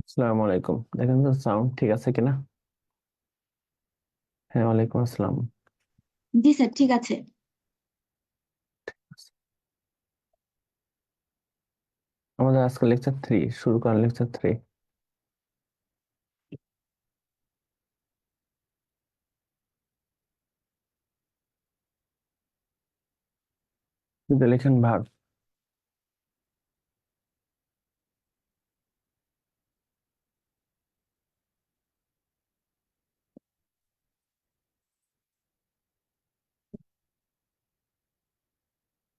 আসসালামু আলাইকুম। দেখেন তো সাউন্ড ঠিক আছে কিনা? হ্যাঁ, ওয়ালাইকুম আসসালাম। জি স্যার, ঠিক আছে। আমাদের আজকে লেকচার 3 শুরু করেন। লেকচার 3 কিন্তু লেখেন ভার্ব।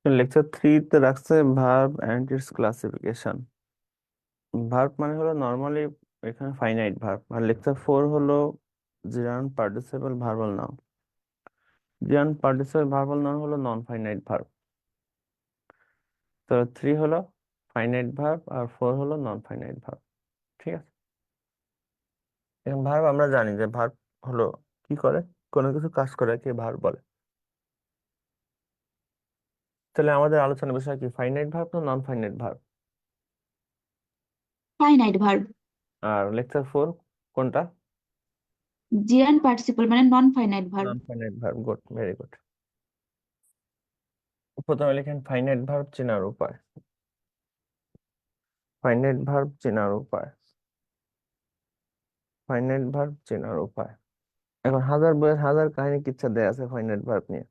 লেকচার 3 তে রাখছে verb and its classification. Verb মানে হলো নর্মালি এখানে ফাইনাইট ভার্ব, আর লেকচার 4 হলো জিরান পার্টিসিপল ভার্বাল নাউন। জিয়ান পার্টিসিপেল ভার্বাল নাউন হলো নন ফাইনাইট ভার্ব। তো 3 হলো ফাইনাইট ভার্ব আর 4 হলো নন ফাইনাইট ভার্ব। ঠিক আছে। এখন ভার্ব আমরা জানি যে ভার্ব হলো কি করে, কোনো কিছু কাজ করে কি ভার্ব বলে। তাহলে আমাদের আলোচনার বিষয় কি, ফাইনাইট ভার্ব না non finite verb? Finite verb. আর লেকচার 4 কোনটা? জিরান্ড পার্টিসিপল মানে non finite verb. Non finite verb, good, very good. প্রথমে লিখেন ফাইনাইট ভার্ব চেনার উপায়। ফাইনাইট ভার্ব চেনার উপায়। ফাইনাইট ভার্ব চেনার উপায়। এখন হাজার বইয়ের হাজার কাহিনী কিচ্ছা দেয়া আছে ফাইনাইট ভার্ব নিয়ে।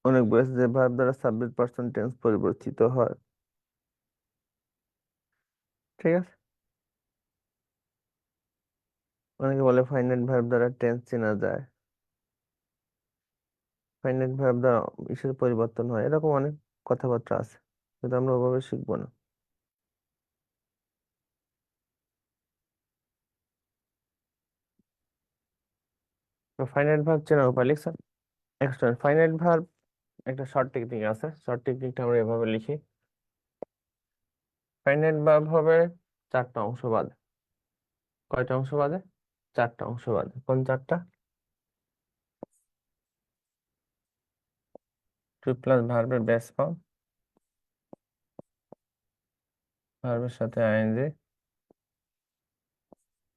অনেক বই আছে যে ভার্ব দ্বারা সাবজেক্ট পার্সন টেন্স পরিবর্তিত হয়। ঠিক আছে। অনেকে বলে ফাইনাইট ভার্ব দ্বারা টেন্স চেনা যায়, ফাইনাইট ভার্ব দ্বারা ইসের পরিবর্তন হয়, এরকম অনেক কথাবার্তা আছে, কিন্তু আমরা ওভাবে শিখবো না। তো ফাইনাইট ভার্ব চেনার উপায় লিখছেন। এক্সটেন্ড ফাইনাইট ভার্ব একটা শর্ট টেকনিক আছে, শর্ট টেকনিকটা আমরা এভাবে লিখি। ফাইনাইট ভার্ব হবে 4টা অংশ বাদে। কয়টা অংশ বাদে? 4টা অংশ বাদে। কোন 4টা? টু প্লাস ভার্বের বেস ফর্ম, ভার্বের সাথে আইএনজি,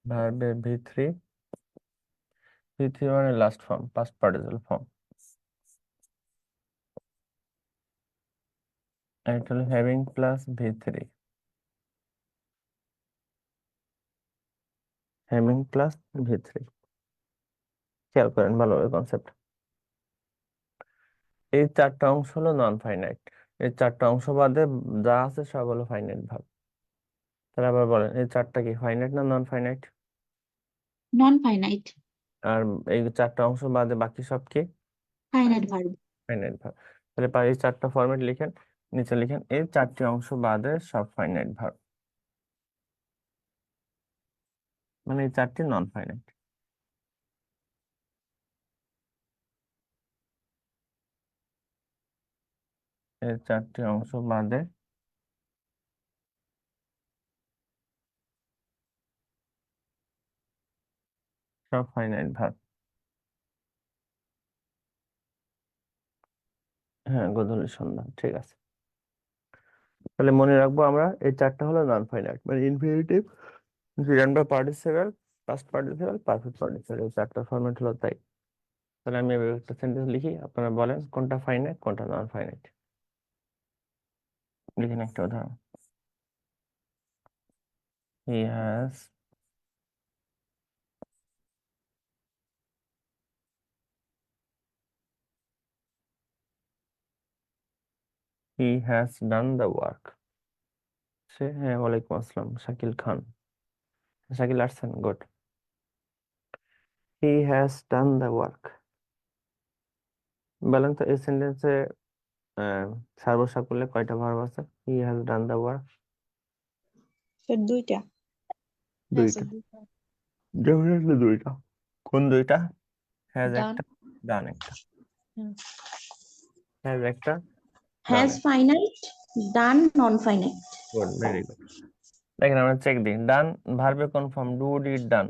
ভার্বের ভি থ্রি মানে last form, past participle form. এটা হলো হ্যাভিং প্লাস ভি3, হ্যাভিং প্লাস ভি3। খেয়াল করেন ভালোভাবে কনসেপ্ট। এই 4টা অংশ হলো নন ফাইনাইট। এই 4টা অংশ বাদে যা আছে সব হলো ফাইনাইট ভার্ব। তাহলে আবার বলেন, এই 4টা কি ফাইনাইট না নন ফাইনাইট? Non finite. আর এই 4টা অংশ বাদে বাকি সব কি ফাইনাইট ভার্ব। Finite verb. তাহলে এই 4টা ফরম্যাট লিখেন, নিচে লিখেন এই 4টি অংশ বাদে সব ফাইনাইট ভার্ব, মানে এই 4টি নন ফাইনাইট। এই 4টি অংশ বাদে সব ফাইনাইট ভার্ব। হ্যাঁ, গোধূলি সন্ধ্যা, ঠিক আছে। তাহলে মনে রাখবো আমরা এই 4টা হলো নন ফাইনাইট, মানে ইনফিনিটিভ, জিরান্ড বা participle, past participle, perfect participle, এই 4টা ফরম্যাট হলো তাই। তাহলে আমি এভাবে একটা সেন্টেন্স লিখি, আপনারা বলেন কোনটা ফাইনাইট কোনটা নন ফাইনাইট। লিখেন একটা উদাহরণ। He has he has done the work. হ্যাঁ, ওয়ালাইকুম আসসালাম, শাকিল খান। শাকিল আসছেন, good. He has done the work. বলেন তো এই সেন্টেন্সে সার্বসাকুল্যে কয়টা ভার্ব আছে? He has done the work. Sir দুইটা। হ্যাঁ দুইটা, স্যার দুইটা। ডেফিনেটলি দুইটা। কোন দুইটা? Has done. একটা, ডান একটা। হুম। হ্যাজ একটা, ডান হ্যাজ একটা। Finite, done non finite. Good, very good. দেখেন আমরা চেক দিই, ডান ভার্বে কোন form? Do did done,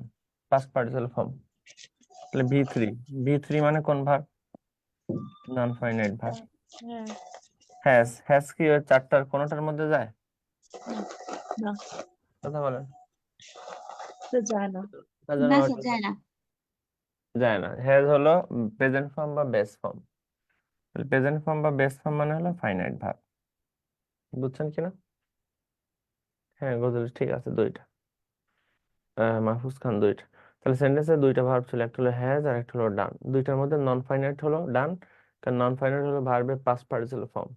past participle form. তাহলে ভি থ্রি মানে কোন ভার্ব? Non finite verb. হ্যাঁ। হ্যাজ কি ওই 4টার কোনটার মধ্যে যায়? না, কথা বলেন। তো যায় না। তার জন্য না স্যার, ওটা যায় না। যায় না। হ্যাজ হলো প্রেজেন্ট ফর্ম বা বেস ফর্ম। প্রেজেন্ট ফর্ম বা বেস ফর্ম মানে হলো ফাইনাইট ভার্ব। বুঝছেন কিনা? হ্যাঁ, গজল ঠিক আছে, দুইটা। মাহফুজ খান, দুইটা। তাহলে সেন্টেন্সে দুইটা ভার্ব ছিল, একটা হলো হ্যাজ আর একটা হলো ডান। দুইটার মধ্যে নন ফাইনাইট হলো ডান, কারণ নন ফাইনাইট হলো ভার্বের পাস্ট পার্টিসিপল ফর্ম,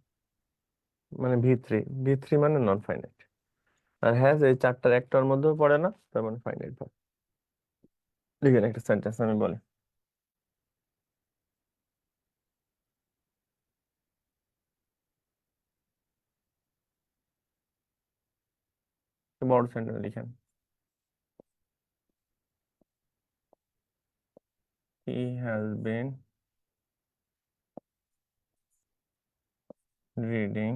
মানে ভি থ্রি মানে নন ফাইনাইট। আর হ্যাজ এই 4টার একটার মধ্যেও পড়ে না, তার মানে ফাইনাইট ভার্ব। লিখেন একটা সেন্টেন্স, আমি বলি। বড় সেন্টেন্স লিখেন। He has been reading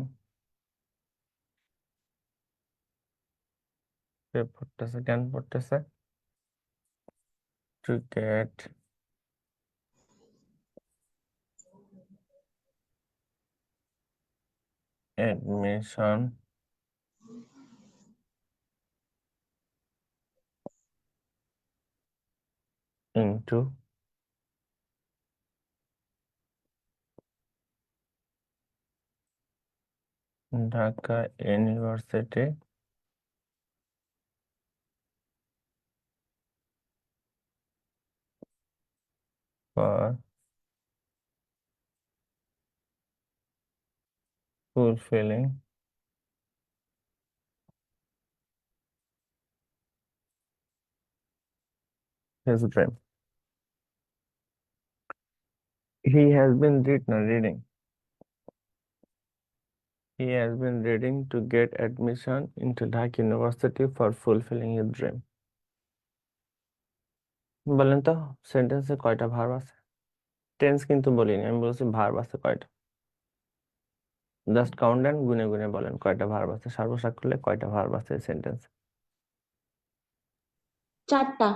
পড়তেছে কেন পড়তেছে to get admission into Dhaka University for fulfilling his dream. He has been reading. He has been reading to get admission into Dhaka University for fulfilling his dream. বলেন তো সেন্টেন্সে কয়টা verb আছে? Tense কিন্তু বলিনি, আমি বলছি ভার্ব আছে কয়টা। জাস্ট কাউন্ট দেন, গুনে গুনে বলেন কয়টা ভার্ব আছে, সার্বসাকুল্যে কয়টা ভার্ব আছে সেন্টেন্স। 4টা।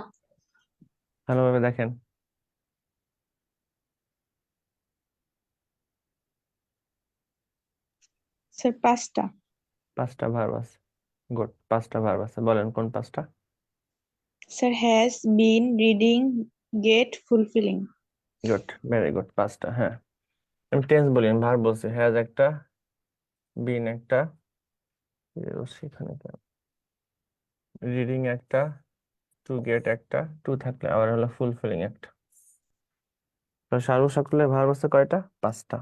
ভালোভাবে দেখেন। স্যার 5টা। 5টা ভার্ব আছে। গুড, 5টা ভার্ব আছে। বলেন কোন 5টা? Sir has been reading get fulfilling. Good, very good, 5টা। হ্যাঁ, আমি টেন্স বলিনি, ভার্ব বলছি। হ্যাজ একটা, বিন একটা, সেখানে রিডিং একটা, টু গেট একটা, টু থাকলে আবার হলো ফুলফিলিং একটা। তো সার্বসাকুল্যে ভার্ব আছে কয়টা? 5টা।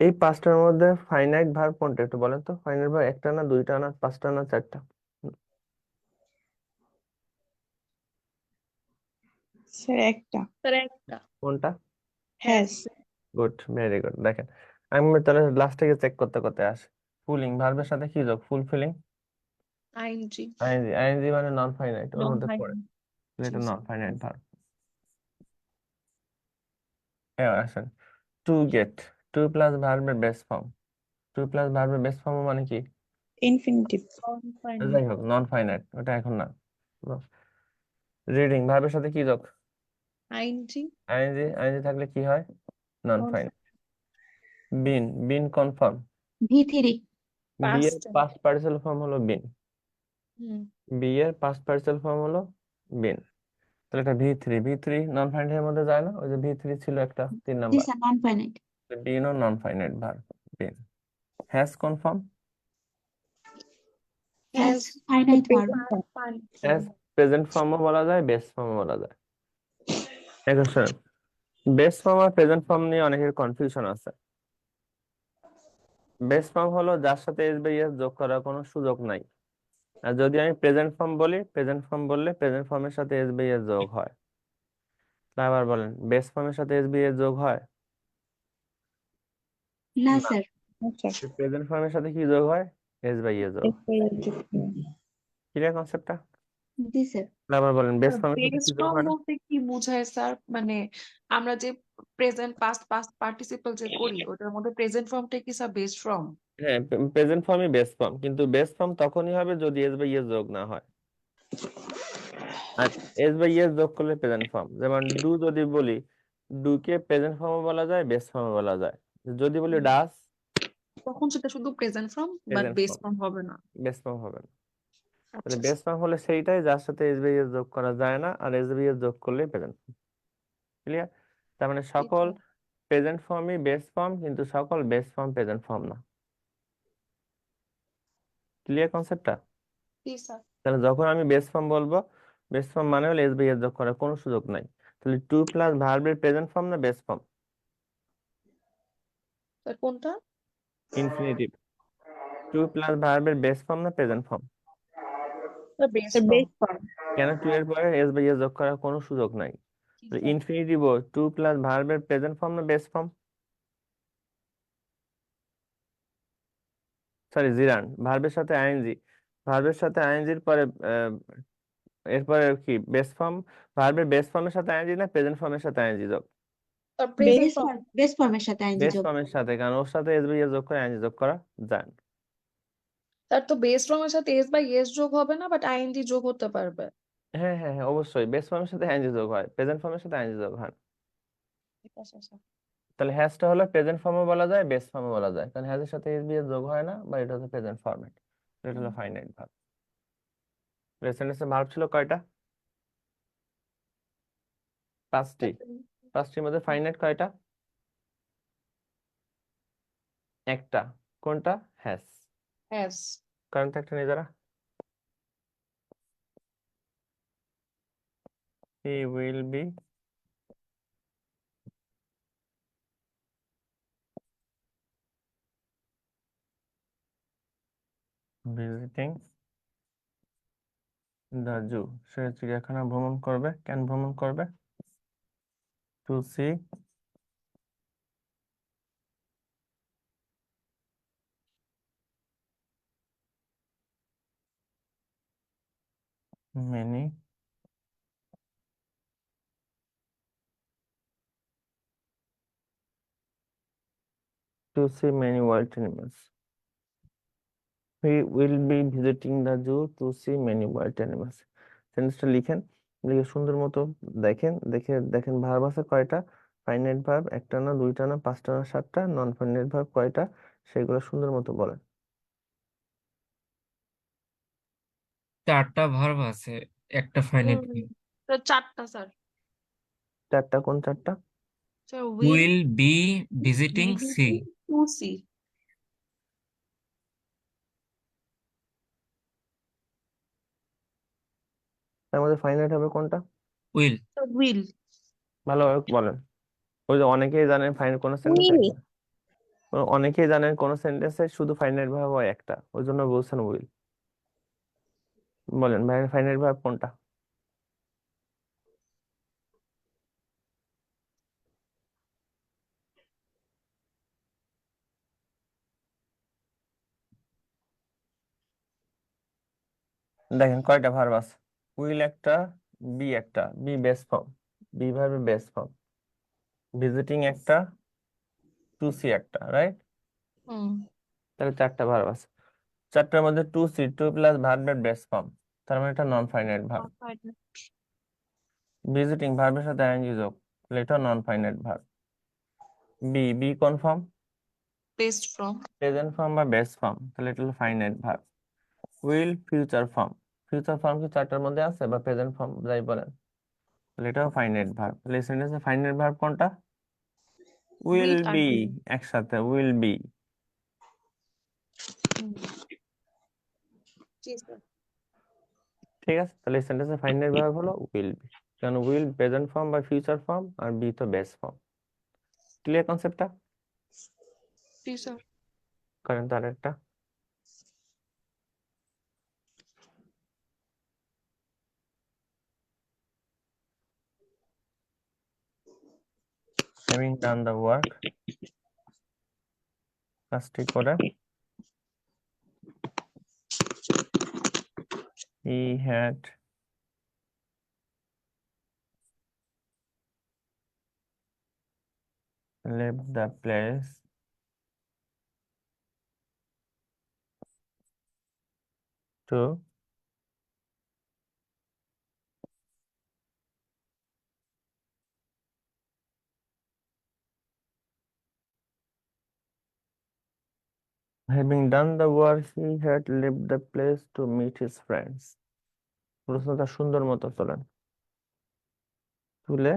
এই 5টার মধ্যে ফাইনাইট ভার্ব কোনটা একটু বলেন তো? ফাইনাইট ভার্ব একটা না, 2টা না, 5টা না, 4টা? স্যার একটা। স্যার একটা কোনটা? হ্যাজ। Good, very good. দেখেন, আমি তাহলে লাস্ট থেকে চেক করতে করতে আসে। ফুলিং ভার্বের সাথে কি যোগ? Fulfilling ING ING. আইএনজি মানে নন ফাইনাইট, ওর নন মধ্যে পড়ে। ফাইনাল তাহলে জি এটা নন স্যার ফাইনাইট ভার্ব। এবার আসেন, টু গেট। টু প্লাস ভার্বের বেস ফর্ম। টু প্লাস ভার্বের বেস ফর্ম মানে কি? ইনফিনিটিভ। নন ফাইনাল যাই হোক, নন ফাইনাইট, ওটা এখন না। রিডিং ভার্বের সাথে কি যোগ? ING ING. আইএনজি থাকলে কি হয়? নন নন ফাইনাইট। বিন। বিন কনফার্ম। V3 বি এর পাস্ট পাস্ট পার্টিসিপাল ফর্ম হলো বিন। হুম বি এর পাস্ট পার্টিসিপাল ফর্ম হলো বিন। তাহলে এটা ভি3। ভি3 নন ফাইনাইট এর মধ্যে যায় না? ওই যে ভি3 ছিল একটা 3 জি number. Sir non finite. Been ও non finite verb. Been. Has confirm. Has has finite verb. Has present ফর্মও বলা যায়, বেস ফর্মও বলা যায়। এখন শুনুন, বেস ফর্ম আর প্রেজেন্ট ফর্ম নিয়ে অনেকের কনফিউশন আছে। বেস ফর্ম হলো যার সাথে এস বা ইএস যোগ করার কোনো সুযোগ নাই। আর যদি আমি প্রেজেন্ট ফর্ম বলি, প্রেজেন্ট ফর্ম বললে প্রেজেন্ট ফর্মের সাথে এস বা ইএস যোগ হয়। তা আবার বলেন, বেস ফর্মের সাথে এস বা ইএস যোগ হয় না না? স্যার। আচ্ছা। প্রেজেন্ট ফর্মের সাথে কি যোগ হয়? এস বা ইএস যোগ। ক্লিয়ার কনসেপ্টটা? জি স্যার। আবার বলেন, বেস ফর্মের সাথে বেস কি যোগ ফর্ম হয় না? বলতে কি বোঝায় স্যার? মানে আমরা যে প্রেজেন্ট পাস্ট পাস্ট পার্টিসিপল যে করি ওটার মধ্যে প্রেজেন্ট ফর্মটা কি স্যার বেস ফর্ম? হ্যাঁ, প্রেজেন্ট ফর্মই বেস ফর্ম, কিন্তু বেস ফর্ম তখনই হবে যদি এস বা ইএস যোগ না হয়। আর এস বা ইএস যোগ করলে প্রেজেন্ট ফর্ম। যেমন ডু যদি বলি, ডু কে প্রেজেন্ট ফর্মও বলা যায়, বেস ফর্মও বলা যায়। যদি বলি ডাস, তখন সেটা শুধু present form but present base form, form হবে না। বেস ফর্ম হবে না। তাহলে আচ্ছা বেস ফর্ম হলে সেইটাই যার সাথে এস বা ইএস যোগ করা যায় না, আর এস বা ইএস যোগ করলে প্রেজেন্ট ফর্ম। ক্লিয়ার? তার মানে সকল প্রেজেন্ট ফর্মই বেস ফর্ম, কিন্তু সকল বেস ফর্ম প্রেজেন্ট ফর্ম না। ক্লিয়ার কনসেপ্টটা? জি স্যার। তাহলে যখন আমি বেস ফর্ম বলবো, বেস ফর্ম মানে হলো এস বা ইএস যোগ করার কোনো সুযোগ নাই। তাহলে টু প্লাস ভার্বের প্রেজেন্ট ফর্ম না বেস ফর্ম? স্যার কোনটা? ইনফিনিটিভ। টু প্লাস ভার্বের বেস ফর্ম না present form? Base sir form. Base form. কেন? টু এর পরে এস বা ইএস যোগ করার কোনো সুযোগ নাই। ইনফিনিটিভ টু প্লাস ভার্বের প্রেজেন্ট ফর্ম না বেস ফর্ম? সরি, জিরান। ভার্বের সাথে আইএনজি, ভার্বের সাথে আইএনজির পরে এরপরে কি বেস ফর্ম, ভার্বের বেস ফর্মের সাথে আইএনজি না প্রেজেন্ট ফর্মের সাথে আইএনজি যোগ? তার প্রেজেন্ট বেস ফর্ম বেস ফর্মের সাথে আইনজি বেস যোগ। ফর্মের সাথে, কারণ ওর সাথে এস বাই এস যোগ করে আইএনজি যোগ করা যায় না। তার তো বেস ফর্মের সাথে এস বাই এস যোগ হবে না, বাট আইএনজি যোগ হতে পারবে। হ্যাঁ হ্যাঁ হ্যাঁ, অবশ্যই বেস ফর্মের সাথে আইএনজি যোগ হয়, প্রেজেন্ট ফর্মের সাথে আইএনজি যোগ হয় না। আচ্ছা আচ্ছা। তাহলে হ্যাজটা হলো প্রেজেন্ট ফর্মও বলা যায়, বেস ফর্মও বলা যায়, কারণ হ্যাজের সাথে এস বি এস যোগ হয় না, বা এটা হচ্ছে প্রেজেন্ট ফর্মেট। এটা হলো ফাইনাইট ভার্ব। সেন্টেন্সে ভার্ব ছিল কয়টা? 5টি। 5টির মধ্যে ফাইনাইট কয়টা? একটা। কোনটা? হ্যাজ। হ্যাজ। কারণ তো একটা নিজেরা। He will be visiting the zoo. সে চিড়িয়াখানা ভ্রমণ করবে। কেন ভ্রমণ করবে? To see many wild animals. He will be visiting the zoo to see many wild animals. সেন্টেন্সটা লিখেন, লিখে সুন্দর মতো দেখেন, দেখেন ভার্ব আছে কয়টা? ফাইনাইট ভার্ব একটা না, দুইটা না, 5টা না, 7টা। নন ফাইনাইট ভার্ব কয়টা? সেগুলো সুন্দর মতো বলেন। 4টা ভার্ব আছে, একটা ফাইনাইট ভার্ব। তো 4টা স্যার। 4টা? কোন 4টা? Sir will will be visiting see. To see. তার মধ্যে ফাইনাইট হবে কোনটা? উইল। উইল। ভালোভাবে বলেন। ওই যে অনেকেই জানেন কোন সেন্টেন্স Will. একটা, অনেকেই জানেন কোন সেন্টেন্সে শুধু ফাইনাইট ভার্ব হয় একটা, ওই জন্য বলছেন উইল। বলেন ভাই, ফাইনাইট ভার্ব কোনটা? দেখেন কয়টা ভার্ব আছে। উইল একটা, বি একটা, বি বেস ফর্ম, বি ভার্বের বেস ফর্ম। ভিজিটিং একটা, টু সি একটা, রাইট? হুম। তাহলে 4টা ভার্ব আছে। 4টার মধ্যে টু সি, টু প্লাস ভার্বের বেস ফর্ম, তার মানে এটা নন ফাইনাইট ভার্ব। ভিজিটিং ভার্বের সাথে আইএনজি যোগ, তাহলে এটা non finite verb. Be, be কোন form? Base form. Present form বা বেস ফর্ম, তাহলে এটা হলো finite verb. Will future form, future form কি 4টার মধ্যে আছে, বা প্রেজেন্ট ফর্ম যাই বলেন, তাহলে এটাও ফাইনাইট ভার্ব। তাহলে এই সেন্টেন্সে ফাইনাইট ভার্ব কোনটা? উইল Will আর বি, will। একসাথে উইল বি। হুম। জি স্যার। ঠিক আছে, তাহলে এই সেন্টেন্সে ফাইনাইট ভার্ব হলো উইল বি, কারণ উইল প্রেজেন্ট ফর্ম বা ফিউচার ফর্ম, আর বি তো বেস ফর্ম। ক্লিয়ার কনসেপ্টটা? জি স্যার। করেন তার একটা। Having done the work, কাজটি করে, he had left the place to having done the work, he had left the place to meet his friends. প্রশ্নটা সুন্দর মতো তোলেন, তুলে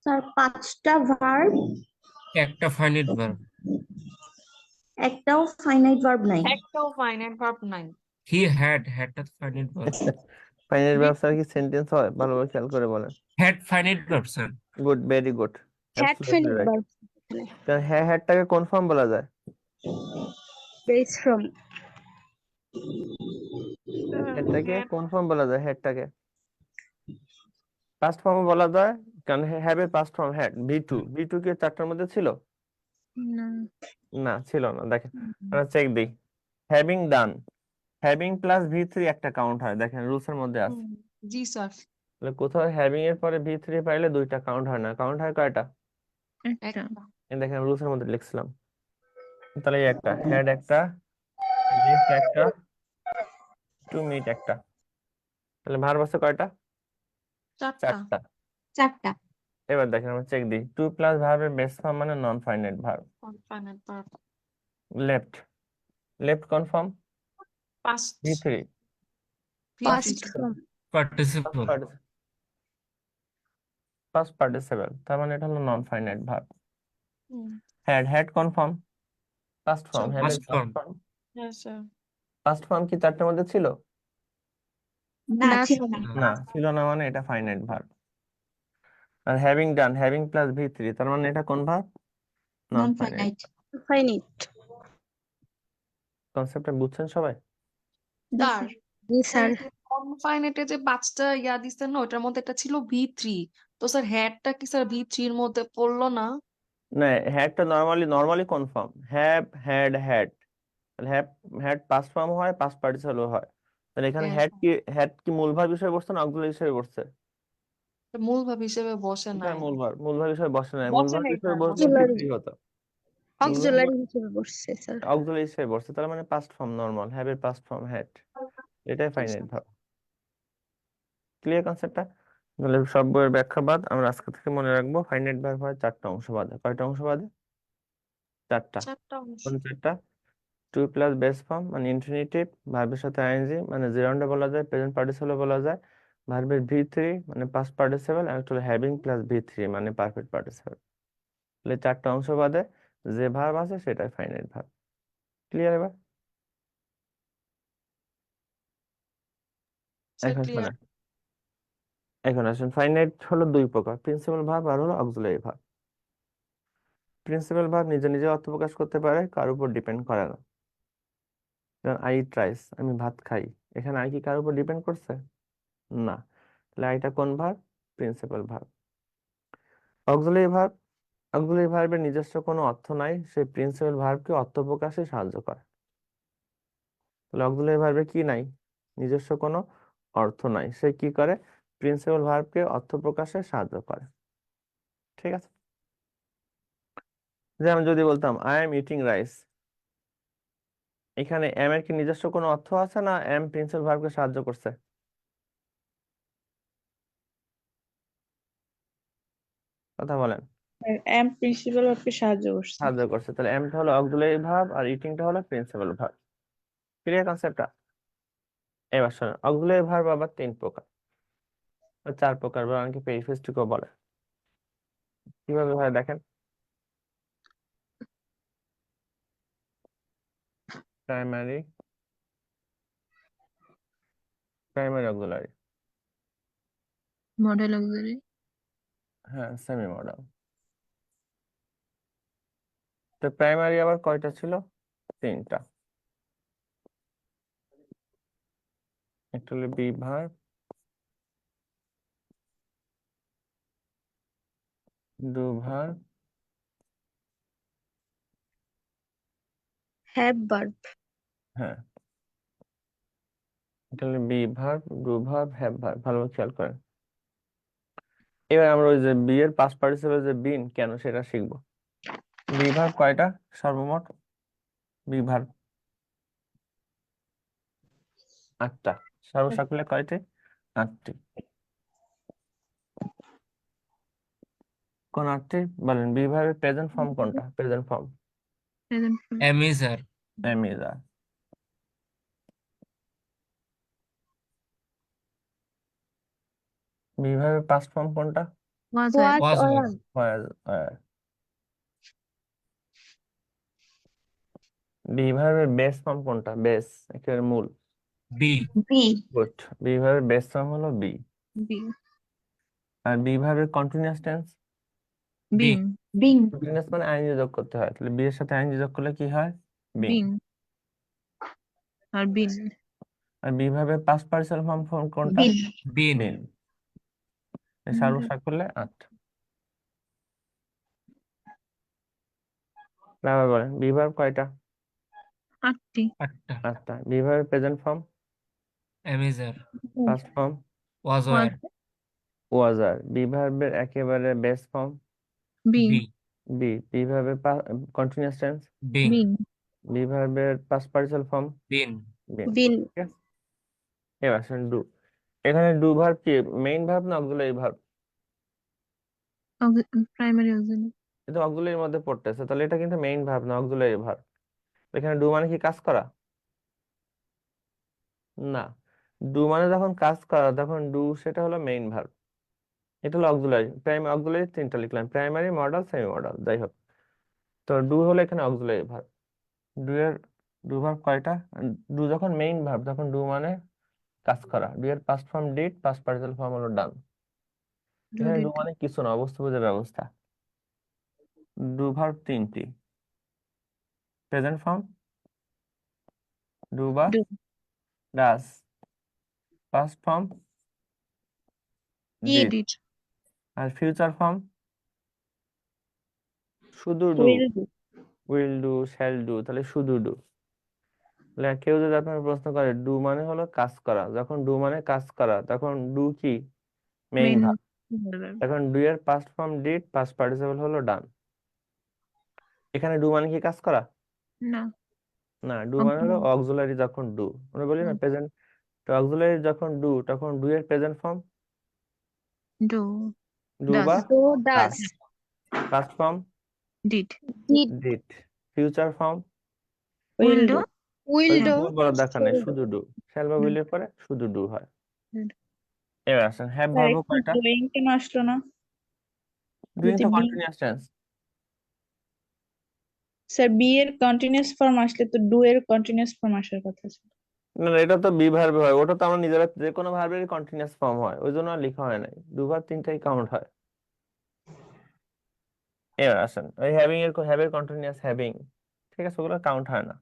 স্যার 5টা ভার্ব, একটা ফাইনাইট ভার্ব। একটাও ফাইনাইট ভার্ব নাই। একটাও ফাইনাইট ভার্ব নাই। হি হ্যাডটা ফাইনাইট ভার্ব। ফাইনাইট ভার্ব ছাড়া কি সেন্টেন্স হয়? ভালোভাবে খেয়াল করে বলেন। Had finite verb sir. Good, very good, had absolutely finite right. Verb কারণ হ্যাডটাকে কোন ফর্ম বলা যায়? বেস ফ্রম হেডটাকে কোন ফর্ম বলা যায়? হেডটাকে পাস্ট ফর্ম বলা যায়, কারণ হ্যাভ এর past form had. V two কি চারটার মধ্যে ছিল? না না, ছিল না। দেখেন আমরা চেক দিই। হ্যাভিং ডান, হ্যাভিং প্লাস ভি3 একটা কাউন্ট হয়, দেখেন রুলস এর মধ্যে আছে। জি স্যার তাহলে কোথাও হ্যাভিং এর পরে ভি3 পাইলে দুইটা কাউন্ট হয় না, কাউন্ট হয় কয়টা? একটা একটা এই দেখেন রুলস এর মধ্যে লিখছিলাম। তাহলে এই একটা হ্যাড, একটা লিফট, একটা টু মিট, একটা। তাহলে ভার্ব আছে কয়টা? চারটা চারটা। চারটা। এবার দেখেন আমরা চেক দিই। টু প্লাস ভার্বের বেস ফর্ম মানে non finite verb. Finite verb left, left confirm past ভি3 পাস্ট ভি3 ফ্রম পার্টিসিপল। ফার্স্ট পার্টিসিপল, তার মানে এটা হলো non finite verb. Had confirm first form, Sure. হ্যাডের First form. First form. হ্যাঁ স্যার ফার্স্ট ফর্ম কি চারটার মধ্যে ছিল? না, না ছিল না। না, ছিল না, মানে এটা ফাইনাইট ভার্ব। আর হ্যাভিং ডান, হ্যাভিং প্লাস ভি3, তার মানে এটা কোন verb? Non non finite. Finite. Finite কনসেপ্টটা বুঝছেন সবাই? স্যার জি স্যার ফাইনাইটে যে পাঁচটা ইয়া দিচ্ছেন না ওটার মধ্যে একটা ছিল ভি3, তো স্যার হ্যাডটা কি স্যার ভি3 এর মধ্যে পড়লো না? না, হ্যাডটা নরমালি কনফার্ম, হ্যাভ, হ্যাড। তাহলে হ্যাড পাস্ট ফর্ম হয়, পাস্ট পার্টিসিপল হয়। তাহলে এখানে Yes, হ্যাড কি মূল ভার্ব হিসেবে বসছে না অক্সিলারি হিসেবে বসছে? মূল ভাব হিসেবে বসে এটা নাই মূল ভার্ব হিসেবে বসে নাই। মূল বসে ভার্ব নাই হিসেবে স্যার বসলে বসে নাই ভি3 হতো। অক্সিলারি হিসেবে বসছে স্যার অক্সিলারি হিসেবে বসছে, তার মানে পাস্ট ফর্ম নরমাল, হ্যাভ এর পাস্ট ফর্ম হ্যাড, এটাই ফাইনাইট ভার্ব। ক্লিয়ার কনসেপ্টটা? তাহলে সব বইয়ের ব্যাখ্যা বাদ আমরা আজকে থেকে মনে রাখবো ফাইনাইট ভার্ব হয় চারটা অংশ বাদে। কয়টা অংশ বাদে? চারটা। চারটা অংশ কোন চারটা? টু প্লাস বেস ফর্ম মানে ইনফিনিটিভ, ভার্বের সাথে আইএনজি মানে জিরন্ডে বলা যায়, প্রেজেন্ট পার্টিসিপলে বলা যায়, ভার্বের ভি3 মানে পাস্ট পার্টিসিপল, আর একটা হলো হ্যাভিং প্লাস ভি3 মানে পারফেক্ট পার্টিসিপল। তাহলে চারটা অংশ বাদে যে ভার্ব আছে সেটাই ফাইনাইট ভার্ব। ক্লিয়ার? এবার স্যার এখন ক্লিয়ার শোনেন, এখন আসেন, ফাইনাইট হলো দুই প্রকার, প্রিন্সিপাল ভার্ব আর হলো অক্সিলারি ভার্ব। প্রিন্সিপাল ভার্ব নিজে নিজে অর্থ প্রকাশ করতে পারে, কার উপর ডিপেন্ড করে না। যেমন আই ট্রাইস, আমি ভাত খাই, এখানে আই কি কার উপর ডিপেন্ড করছে? না। তাহলে আইটা কোন verb? Principal verb. Auxiliary verb, auxiliary ভার্বের নিজস্ব কোনো অর্থ নাই, সেই প্রিন্সিপাল ভার্বকে অর্থ প্রকাশে সাহায্য করে। তাহলে অক্সিলারি ভার্বে কি নাই? নিজস্ব কোনো অর্থ নাই, সে কি করে? প্রিন্সিপাল ভার্বকে অর্থ প্রকাশে সাহায্য করে। ঠিক আছে? যেমন যদি বলতাম আই এম ইটিং রাইস, এখানে এম এর কি নিজস্ব কোনো অর্থ আছে, না এম প্রিন্সিপাল ভার্বকে সাহায্য করছে? কথা বলেন। এম প্রিন্সিপাল ভার্বকে সাহায্য করছে। সাহায্য করছে, তাহলে এমটা হলো অক্সিলারি ভার্ব আর ইটিংটা হলো প্রিন্সিপাল ভার্ব। ক্লিয়ার কনসেপ্টটা? এবার শোনেন, অক্সিলারি ভার্ব আবার তিন প্রকার, চার প্রকার, বা অনেকে পেরিফেস্টিকও বলে। কিভাবে হয় দেখেন। প্রাইমারি, অক্সিলারি, মডেল অক্সিলারি হ্যাঁ সেমি মডেল। তো প্রাইমারি আবার কয়টা ছিল? তিনটা। একটা হলো be verb, do verb, have verb হ্যাঁ এটা হলো be verb, do verb, have verb. ভালোভাবে খেয়াল করেন। এবার আমরা ওই যে বি এর পাস্ট পার্টিসিপল যে বিন কেন সেটা শিখবো। বি ভার্ব কয়টা সর্বমোট? বি ভার্ব 8টা, সর্বসাকুল্যে কয়টি? 8টি। কোন 8টি বলেন? বি ভার্বের প্রেজেন্ট ফর্ম কোনটা? Present form am is are. Am is are. Be ভার্বের পাস্ট ফর্ম কোনটা? Was was was. Was. Be ভার্বের বেস ফর্ম কোনটা? বেস, একেবারে মূল। Be be good. বি ভার্বের বেস ফর্ম হলো বি। বি আর বি ভার্বের continuous tense, be being being continuous মানে আইএনজি যোগ করতে হয়, তাহলে বি এর সাথে আইএনজি যোগ করলে কি হয়? Being. Being R bin R be ভার্বের পাস্ট পার্টিসিপাল ফর্ম কোনটা? বিন বিন বিন। সার্বসাক করলে 8। আবার বলেন বি ভার্ব কয়টা? 8টি 8টা 8টা। বি ভার্বের present form, am is are past form, was were was আর। বি ভার্বের একেবারে base form, being be be. Be ভার্বের continuous tense, being being be ভার্বের past participle form, been been. Been ঠিক আছে, এবার আসেন ডু। এখানে ডু ভার্ব কি মেইন ভার্ব না অক্সিলারি ভার্ব? প্রাইমারি অক্সিলারি এটা অক্সিলারির মধ্যে পড়তেছে, তাহলে এটা কিন্তু মেইন ভার্ব না, অক্সিলারি ভার্ব। এখানে ডু মানে কি কাজ করা? না, ডু মানে যখন কাজ করা তখন ডু সেটা হলো মেইন ভার্ব, এটা হলো অক্সিলারি। অক্সিলারি 3টা লিখলাম, প্রাইমারি, মডাল, সেমি মডাল, যাই হোক। তো ডু হলো এখানে অক্সিলারি ভার্ব। ডু এর ডু ভার্ব কয়টা? ডু যখন মেইন ভার্ব তখন ডু মানে কাজ করা। ডু এর past form did, past participle form হলো ডান। এখানে ডু মানে কিছু না, অবস্থা বোঝার ব্যবস্থা। ডু ভার্ব 3টি, প্রেজেন্ট ফর্ম ডু বা do does, past form did, did আর ফিউচার ফর্ম শুধু do, will do. Will do, shall do, তাহলে শুধু ডু। কেউ যদি আপনার প্রশ্ন করে ডু মানে হলো কাজ করা, যখন ডু মানে কাজ করা তখন ডু কি মেইন মেইন ভার্ব, এখন ডু এর past form did, past participle হলো ডান। এখানে ডু মানে কি কাজ করা? না না, ডু মানে হলো অক্সিলারি। যখন ডু আমরা বলি না প্রেজেন্ট, তো অক্সিলারি যখন ডু তখন ডু এর present form do do does বা does past form did did, future form will will do. Do will do do বলার দরকার নেই, শুধু ডু। শ্যাল বা উইলের পরে শুধু ডু হয়। এবার আসেন হ্যাভ ভার্ব কয়টা? ডুইং কেন আসলো না? ডুইং যদি তো be continuous tense. Sir be এর কন্টিনিউয়াস ফর্ম আসলে তো ডু এর কন্টিনিউয়াস ফর্ম আসার কথা ছিল। না না, এটা তো বি ভার্বে হয়, ওটা তো আমরা নিজেরা যে কোনো ভার্বেরই কন্টিনিউয়াস ফর্ম হয়, ওই জন্য আর লেখা হয় নাই। ডু ভার্ব 3টাই কাউন্ট হয়। এবার আসেন ওই হ্যাভ এর কন্টিনিউয়াস হ্যাভিং, ঠিক আছে, ওগুলো কাউন্ট হয় না।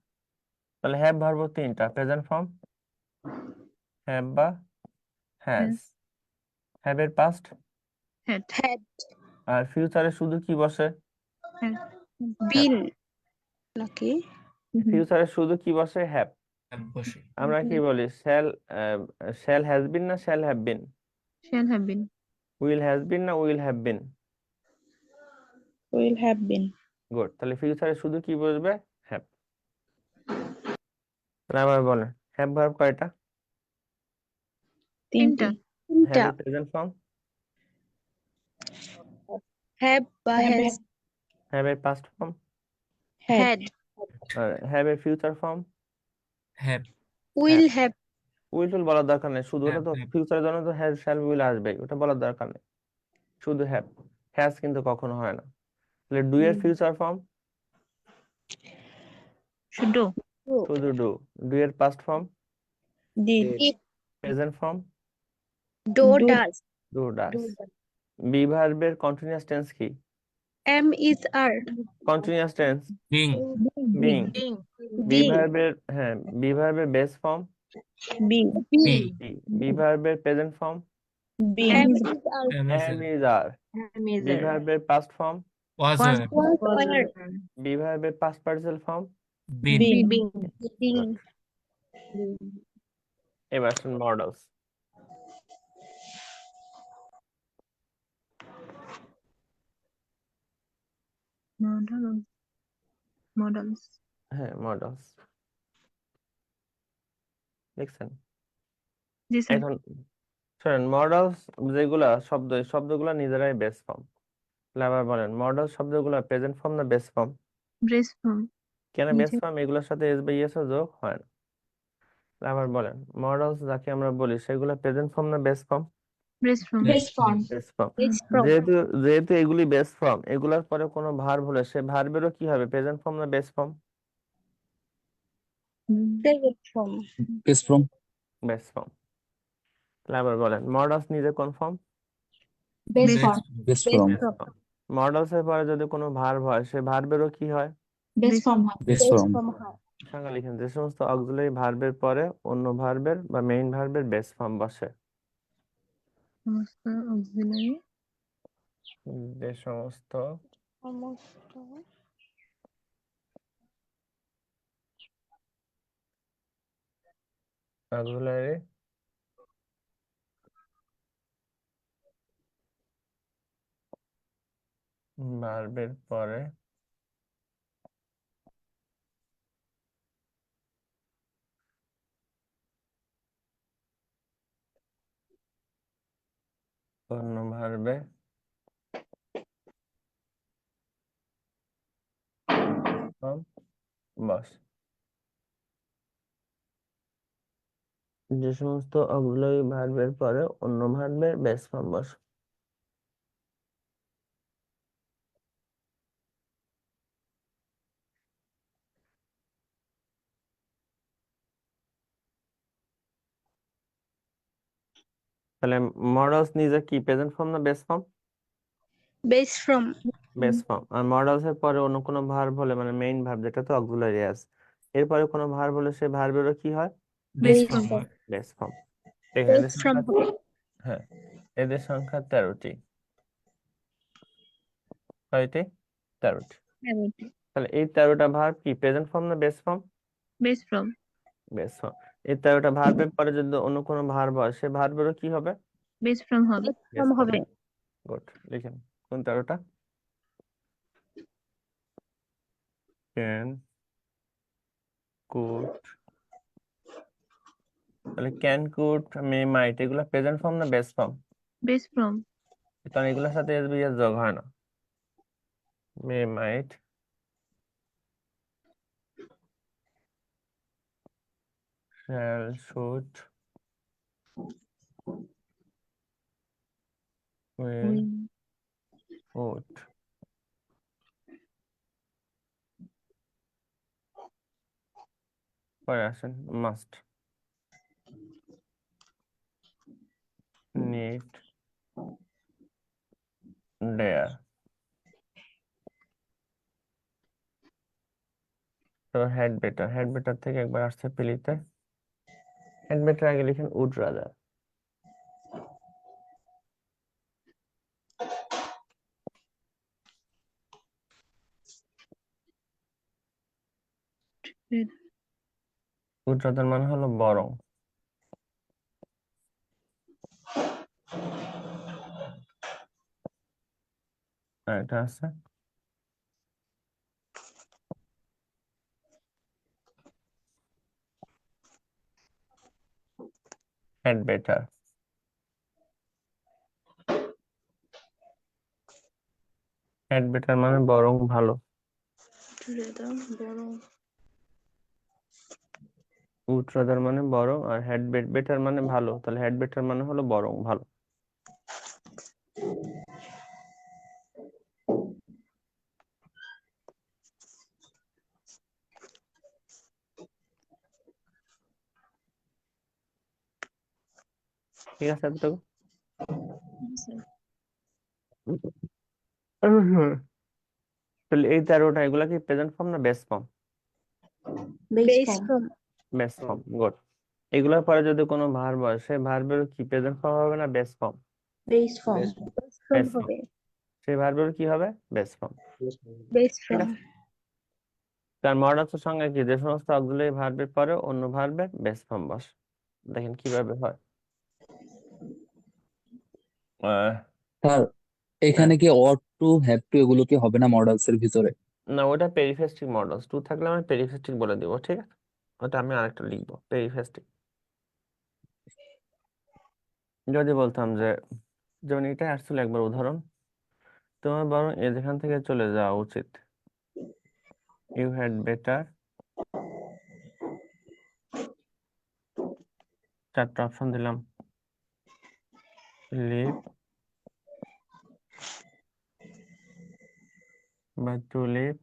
তাহলে হ্যাভ ভার্ব 3টা, প্রেজেন্ট ফর্ম হ্যাভ বা হ্যাজ, হ্যাভ এর পাস্ট, হ্যাড আর ফিউচারে শুধু কি বসে? বিন নাকি ফিউচারে শুধু কি বসে? হ্যাভ। বসে আমরা কি বলি? শ্যাল হ্যাজ বিন না shall have been? Shall have been will has been না will have been? Will have been. Good, তাহলে ফিউচারে শুধু কি বসবে? হ্যাভ। আবার বলেন হ্যাভ ভার্ব কয়টা? 3টি। হ্যাভ এর প্রেজেন্ট ফর্ম, হ্যাভ বা Have হ্যাজ হ্যাভ এর পাস্ট ফর্ম, হ্যাড আর হ্যাভ এর future form. Have will have will টুল বলার দরকার নেই, শুধু ওটা হ্যাভ তো হ্যাভ ফিউচারের জন্য তো হ্যাজ শ্যাল উইল আসবে, ওটা বলার দরকার নেই, শুধু হ্যাভ। হ্যাজ কিন্তু কখনো হয় না। তাহলে ডু এর ফিউচার ফর্ম শুধু শুধু ডু। ডু এর past form, did. Present form do Do. Does do does. Be ভার্বের কন্টিনিউয়াস টেন্স কি? Am is are continuous tense being being. Be being ভার্বের বি ভার্বের base form be be be ভার্বের present form be am is are am is are am is are। Be ভার্বের past form, was was were were be ভার্বের past participle form. Been been. Being being এবার আসুন models. Models হ্যাঁ models দেখছেন। জি sir এখন শোনেন models যেগুলা শব্দগুলা নিজেরাই বেস ফর্ম। তাহলে আবার বলেন মডেল শব্দগুলা প্রেজেন্ট ফর্ম না বেস ফর্ম? ব্রেস ফর্ম কেন বেস ফর্ম? এগুলোর সাথে এস বা ইএস যোগ হয় না। তাহলে আবার বলেন মডেলস যাকে আমরা বলি সেগুলা প্রেজেন্ট ফর্ম না base form? Brace form base form base form. Form যেহেতু যেহেতু এগুলি বেস ফর্ম, এগুলার পরে কোনো ভার্ব হলে সে ভার্বেরও কি হবে? প্রেজেন্ট ফর্ম না base form? Present form base form base form. তাহলে আবার বলেন, মডালস নিজে কোন form? Base base form. Base base form. Base form. Modals এর পরে যদি কোনো ভার্ব হয়, সে ভার্বেরও কি হয়? বেস Base ফর্ম হয়। Base Base form form. সংজ্ঞা লিখেন, যে সমস্ত অক্সিলারি ভার্বের পরে অন্য ভার্বের বা মেইন ভার্বের বেস ফর্ম বসে। সমস্ত auxiliary. যে সমস্ত অক্সিলারি ভার্বের পরে অন্য ভার্বে ফর্ম বসে। যে সমস্ত অক্সিলারি ভার্বের পরে অন্য ভার্বের বেস ফর্ম বসে। তাহলে মডালস নিজে কি প্রেজেন্ট ফর্ম না base form? Base form. Base form. আর মডালস এর পরে অন্য কোনো ভার্ব হলে, মানে মেইন ভার্ব যেটা তো অক্সিলারি আছে, এরপরে কোনো ভার্ব হলে সে ভার্বেরও কি হয়? Base Base form form. Base form. এখানে এদের Base form সংখ্যা, হবে। হ্যাঁ, এদের সংখ্যা 13টি। কয়টি? 13টি। Everything. তাহলে এই 13টা ভার্ব কি প্রেজেন্ট ফর্ম না base form? Base form. Base form. এই 13টা ভার্বের পরে যদি অন্য কোনো ভার্ব হয়, সে ভার্বেরও কি হবে? Base form হবে। Base form. গুড, লিখেন কোন 13টা? Can, could. তাহলে ক্যান, কুড, মে, মাইট এগুলো প্রেজেন্ট ফর্ম না বেস ফর্ম? Base form. কারণ এগুলোর সাথে এস বি এস যোগ হয় না। May, might, shall, should, will, Will. Would. পরে আসেন মাস্ট, নিড, ডেয়ার। তো হ্যাড বেটার, হ্যাড বেটার থেকে একবার আসছে পিলিতে। হ্যাড বেটার আগে লিখেন উড রাদার। উড রাদার মানে হলো বরং। আর এটা আছে হ্যাড বেটার। হ্যাড বেটার মানে বরং ভালো। উড রাদার মানে বরং, আর হ্যাড বেটার মানে ভালো। তাহলে হ্যাড বেটার মানে হলো বরং ভালো। ঠিক আছে এতটুকু? তাহলে এই 13টা এগুলা কি প্রেজেন্ট ফর্ম না base form? Base Base form. form. Base form, good. এগুলোর পরে যদি কোনো ভার্ব হয়, সেই ভার্বের কি প্রেজেন্ট ফর্ম হবে না base form? Base form. Base form base form. হবে। সেই ভার্বের কি হবে? Base form. Base ঠিক form. আছে। তার মডালসের সঙ্গে কি, যে সমস্ত অক্সিলারি ভার্বের পরে অন্য ভার্বের বেস ফর্ম বসে। দেখেন কিভাবে হয়। আহ, স্যার এখানে কি অট টু হ্যাভ টু এগুলো কি হবে না মডেলস এর ভিতরে? না, ওটা পেরিফেস্টিক মডালস। টু থাকলে আমি পেরিফেস্টিক বলে দিব, ঠিক আছে? ওটা আমি আরেকটা লিখবো, পেরিফেস্টিক। যদি বলতাম যে, যেমন এটা আসছিল একবার উদাহরণ, তোমার বরং যেখান থেকে চলে যাওয়া উচিত। ইউ হ্যাড বেটার, 4টা অপশন দিলাম। লিভ বা টু লিভ,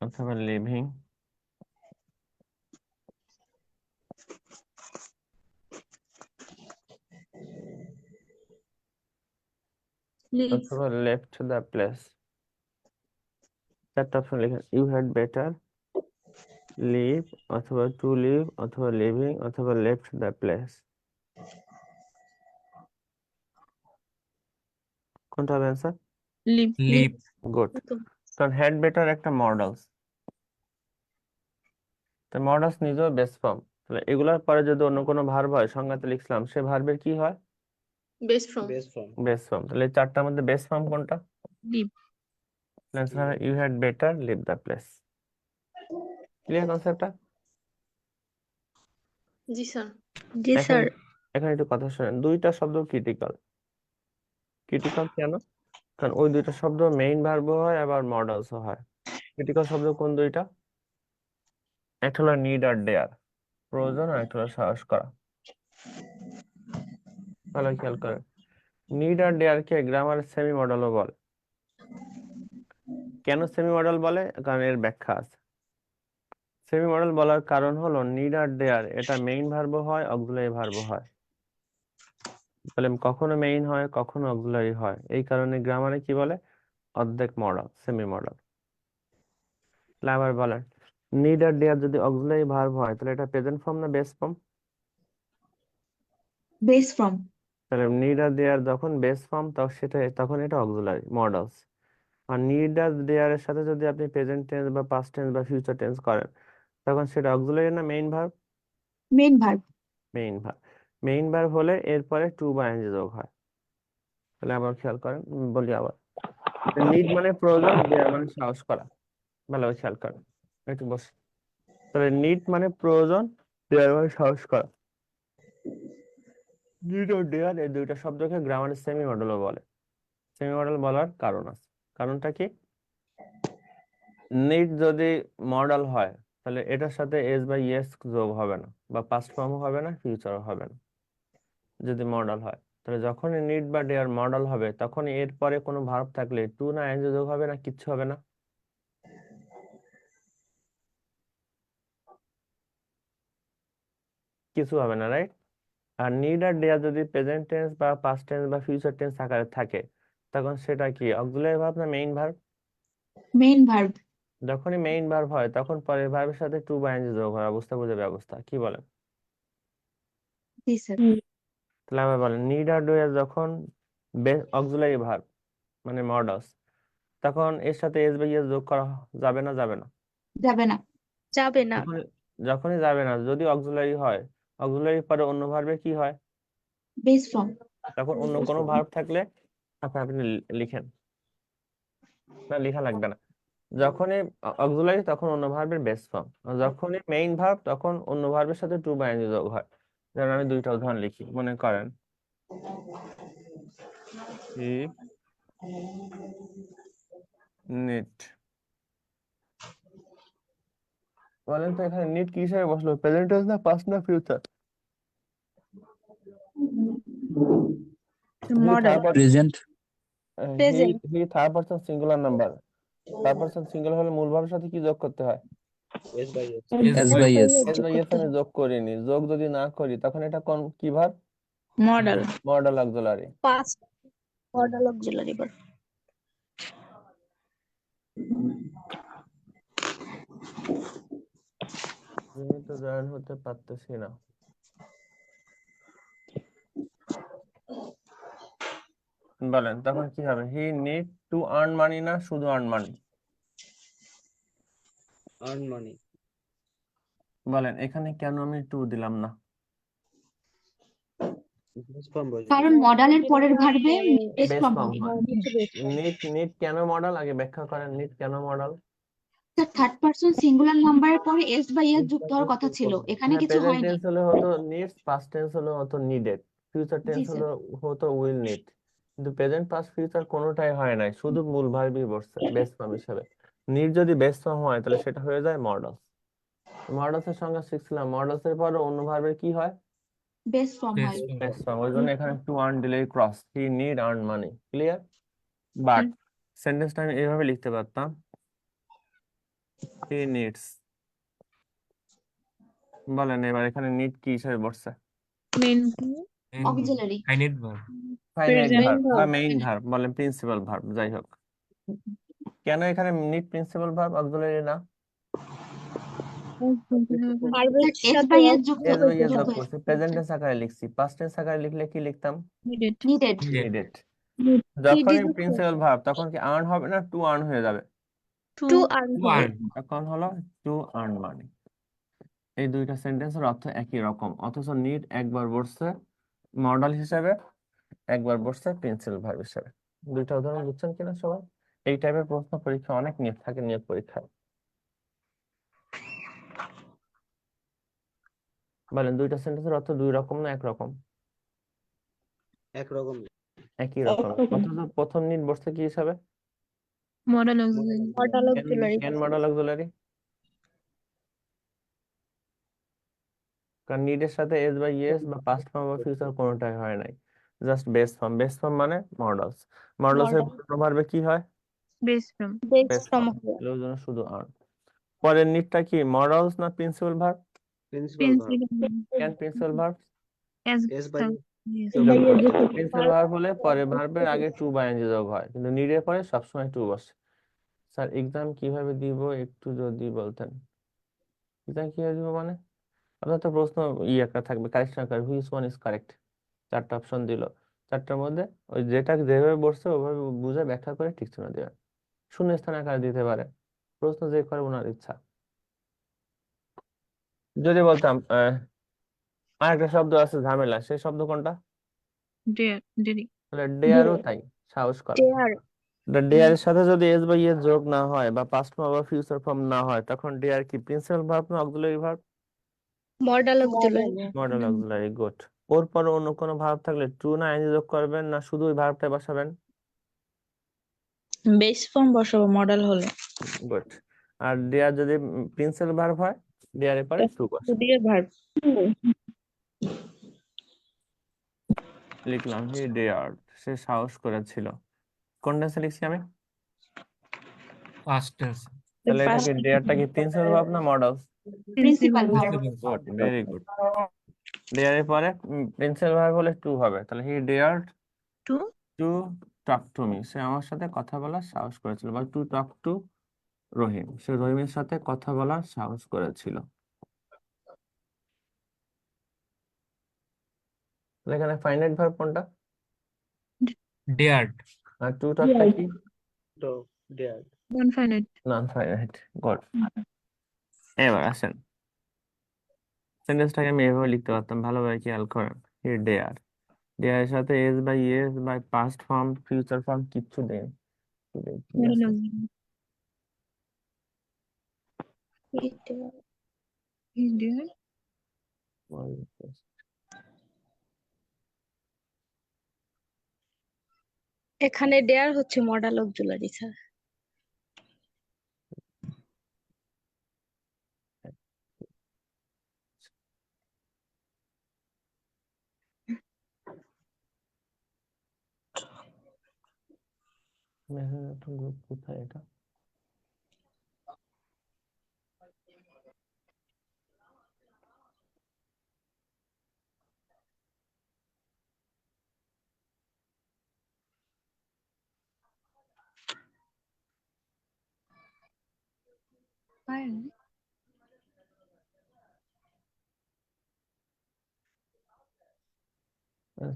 অথবা লিভিং Leave. অথবা left the place। চারটা অপশন লিখেন, ইউ হ্যাড বেটার, লিভ অথবা টু লিভ অথবা লিভিং অথবা লেফট দ্য প্লেস। কোনটা হবে অ্যান্সার? Leave. Leave good. কারণ হ্যাড বেটার একটা মডেলস, তো মডেলস নিজেও বেস ফর্ম। তাহলে এগুলোর পরে যদি অন্য কোনো ভার্ব হয়, সংজ্ঞাতে লিখলাম, সে ভার্বের কি হয়? Base from. Base form. তাহলে এই চারটার মধ্যে বেস ফর্ম কোনটা? Leave. অ্যান্সার হবে you had better leave the place. Clear কনসেপ্টটা? জি স্যার। জি স্যার। এখন একটু কথা শুনেন, দুইটা শব্দ ক্রিটিক্যাল। ক্রিটিক্যাল কেন? কারণ ওই দুইটা শব্দ মেইন ভার্বও হয় আবার মডেলসও হয়। ক্রিটিক্যাল শব্দ কোন দুইটা? একটা হলো নিড আর ডেয়ার, প্রয়োজন, আর একটা হলো সাহস করা। ভালো খেয়াল করেন, নিড আর ডেয়ার কে গ্রামার সেমি মডেলও বলে। কেন সেমি মডেল বলে? কারণ এর ব্যাখ্যা আছে। সেমি মডেল বলার কারণ হলো নিড আর ডেয়ার এটা মেইন ভার্বও হয়, অক্সিলারি ভার্বও হয়। বলে কখনো মেইন হয়, কখনো অক্সিলারি হয়। এই কারণে গ্রামারে কি বলে? অর্ধেক মডেল, সেমি মডেল। তাহলে আবার বলেন, নিড আর ডেয়ার যদি অক্সিলারি ভার্ব হয় তাহলে এটা প্রেজেন্ট ফর্ম না বেস ফর্ম? Base form. তাহলে নিড আর ডেয়ার যখন বেস ফর্ম তখন এটা অক্সিলারি মডেলস। আর নিড আর ডেয়ার এর সাথে যদি আপনি প্রেজেন্ট টেন্স বা পাস্ট টেন্স বা ফিউচার টেন্স করেন, তখন সেটা অক্সিলারি না main verb? Main verb. Main verb. Main verb হলে এরপরে টু বা এনজি যোগ হয়। তাহলে আবার খেয়াল করেন, বলি আবার, নিড মানে প্রয়োজন, ডেয়ার মানে সাহস করা। ভালোভাবে খেয়াল করেন, একটু বস। তাহলে নিড মানে প্রয়োজন, ডেয়ার মানে সাহস করা। নিড ও ডেয়ার এই দুইটা শব্দকে গ্রামারের সেমি মডেলও বলে। সেমি মডেল বলার কারণ আছে। কারণটা কি? নিড যদি মডেল হয় তাহলে এটার সাথে এস বা ইয়েস যোগ হবে না, বা পাস্ট ফর্মও হবে না, ফিউচারও হবে না। যদি মডেল হয় তাহলে যখনই নিড বা ডেয়ার মডেল হবে তখন এরপরে কোনো ভার্ব থাকলে টু না এনজি যোগ হবে না, কিচ্ছু হবে না। কিছু হবে না, রাইট? আর নিড আর ডেয়ার যদি প্রেজেন্ট টেন্স বা পাস্ট টেন্স বা ফিউচার টেন্স আকারে থাকে, তখন সেটা কি অক্সিলারি ভার্ব না মেইন ভার্ব? Main verb. যখনই মেইন ভার্ব হয় তখন পরের ভার্বের সাথে টু বা এনজি যোগ হয়, অবস্থা বুঝে ব্যবস্থা। কি বলেন? জি স্যার। তাহলে আবার বলেন, নিড আর ডুয়ার যখন অক্সিলারি ভার্ব মানে মডালস, তখন এর সাথে এস বা ইয়েস যোগ করা যাবে না, যাবে না? যাবে না। যাবে না। যখনই যাবে না, যদি অক্সিলারি হয়, অক্সিলারি পরে অন্য ভার্বে কি হয়? Base form. তখন অন্য কোনো ভার্ব থাকলে আপনি লিখেন, না লেখা লাগবে না। যখনই অক্সিলারি তখন অন্য ভার্বের বেস ফর্ম, যখনই মেইন ভার্ব তখন অন্য ভার্বের সাথে টু বা এনজি যোগ হয়। যেমন আমি দুইটা উদাহরণ লিখি, মনে করেন হি নিড। বলেন তো এখানে নিড কি হিসেবে বসলো, প্রেজেন্ট টেন্স না পাস্ট না future? Model. Present. Present. He third person singular number. Third person singular হলে মূল ভার্বের সাথে কি যোগ করতে হয়? S S bye bye S. S বা ইয়েস আমি যোগ করিনি, যোগ যদি না করি তখন এটা কোন কি verb? Model. Modal auxiliary. Past. Model auxiliary verb. তুমি তো জয়েন হতে পারতেছি না। বলেন তখন কি হবে? He need to earn money না শুধু আর্ন মানি? earn money. বলেন এখানে কেন আমি টু দিলাম না? Base form বসবে। কারণ মডেলের পরের ভার্বে বেস বেস ফর্ম ফর্ম হবে। হয়। নিড কেন মডেল, আগে ব্যাখ্যা করেন, নিড কেন model? Sir third person singular নাম্বারের পরে এস বা ইয়েস যুক্ত হওয়ার কথা ছিল, এখানে হ্যাঁ, কিছু প্রেজেন্ট হয়নি। টেন্স হলে হতো নিডস, পাস্ট টেন্স হলে হতো নিডেড, ফিউচার জি টেন্স স্যার। হলে হতো উইল নিড। কিন্তু প্রেজেন্ট পাস্ট ফিউচার কোনোটাই হয় নাই, শুধু মূল ভার্বই বসছে বেস ফর্ম হিসেবে। নিড যদি বেস ফর্ম হয় তাহলে সেটা হয়ে যায় মডেলস। মডেলস এর সংজ্ঞা শিখছিলাম, মডেলস এর পরে অন্য ভার্বের কি হয়? বেস ফর্ম বেস হয়। Base form. ওই জন্য এখানে টু আর্ন দিলেই cross, he need earn money. Clear? But সেন্টেন্সটা আমি এইভাবে লিখতে পারতাম, হি নিডস। বলেন এবার এখানে নিড কি হিসেবে বসছে? Main. Auxiliary finite verb finite Present verb বা verb. মেইন ভার্ব বলেন, প্রিন্সিপাল ভার্ব, যাই হোক। কেন এখানে নিড প্রিন্সিপাল ভার্ব অক্সিলারি না? ভার্বের এস সাথে বাই এস S যুক্ত এস বাই এস যোগ যোগ হয়েছে করছি, প্রেজেন্ট টেন্স আকারে লিখছি, পাস্ট টেন্স আকারে লিখলে কি লিখতাম? Needed. Needed needed. Need যখনই যুক্ত প্রিন্সিপাল ভার্ব তখন কি আর্ন হবে না, টু আর্ন হয়ে যাবে? to earn টু হবে আর্ন তখন হলো টু আর্ন মানে। এই দুইটা সেন্টেন্সের অর্থ একই রকম, অথচ নিড একবার বসছে মডাল হিসেবে, একবার বসছে প্রিন্সিপাল ভার্ব হিসেবে। দুইটা উদাহরণ বুঝছেন কিনা সবাই? এই টাইপের প্রশ্ন পরীক্ষা অনেক নিয়ে থাকে, নিয়োগ পরীক্ষায়। বলেন দুইটা সেন্টেন্সের অর্থ দুই রকম না একরকম? একরকম। একই রকম, অথচ প্রথম নিড বসছে কি হিসাবে? Model modal auxiliary কেন মডাল অক্সিলারি? কারণ নিডের সাথে এস বা ইয়েস বা পাস্ট ফর্ম বা ফিউচার কোনোটাই হয় নাই, just base form. Base form মানে মডালস, মডালসের ভার্বে কি হয়? based from based base from form, হবে এর জন্য শুধু আর্ন। পরের নিডটা কি, মডালস না প্রিন্সিপাল ভার্ব? Principal verb. কেন principal verb? as S by yes. যোগ করতে। প্রিন্সিপাল ভার্ব হলে পরে ভার্বের আগে টু বা এনজি যোগ হয়, কিন্তু নিডের পরে সবসময় টু বসে। স্যার এক্সাম কিভাবে দিব একটু যদি বলতেন। এক্সাম কিভাবে দিব মানে আপনার তো প্রশ্ন একটা থাকবে, কারেকশন আকার, হুইচ ওয়ান ইজ কারেক্ট, চারটা অপশন দিল, চারটার মধ্যে ওই যেটা যেভাবে বসছে ওভাবে বুঝে ব্যাখ্যা করে ঠিক চিহ্ন দেবেন। শূন্য স্থান আকার দিতে পারে, প্রশ্ন যে করে ওনার ইচ্ছা। যদি বলতাম আরেকটা শব্দ আছে ঝামেলা, সেই শব্দ কোনটা? Dairy. তাহলে ডেয়ারও তাই, সাহস করা। dare ডেয়ার এর সাথে যদি এস বা ইয়েস যোগ না হয় বা পাস্ট ফর্ম বা ফিউচার ফর্ম না হয়, তখন ডেয়ার কি প্রিন্সিপাল ভার্ব না auxiliary verb? modal auxiliary modal auxiliary, good. ওর পরে অন্য কোনো ভার্ব থাকলে টু না এনজি যোগ করবেন না শুধু ওই ভার্বটাই বসাবেন? বেস ফর্ম বসাবো মডেল হলে গুড। আর ডেয়ার যদি প্রিন্সিপাল ভার্ব হয়, ডেয়ারের পরে টু বসে দিয়ে ভার্ব লিখলাম হি ডেয়ার, সে সাহস করেছিল। কোন টেন্সে লিখছি আমি? পাস্ট টেন্স তাহলে এটা কি ডেয়ারটা কি প্রিন্সিপাল ভার্ব না modal? Principal verb good, very good. ডেয়ারের পরে প্রিন্সিপাল ভার্ব হলে টু হবে, তাহলে he dared to to talk to me, সে আমার সাথে কথা বলার সাহস করেছিল, বা টু টক টু রহিম, সে রহিমের সাথে কথা বলার সাহস করেছিল। তাহলে এখানে ফাইনাইট ভার্ব কোনটা? ডেয়ার্ড আর টু টকটা কি? তো there. Non finite non finite, good. এবার আসেন, সেন্টেন্সটাকে আমি এভাবে লিখতে পারতাম, ভালোভাবে খেয়াল করেন। হি ডেয়ার, ডেয়ার এর সাথে s by es by past form future form কিচ্ছু দেন। কি মডেল আছে? is there এখানে dare হচ্ছে modal auxiliary স্যার গ্রুপ কোথায় এটা?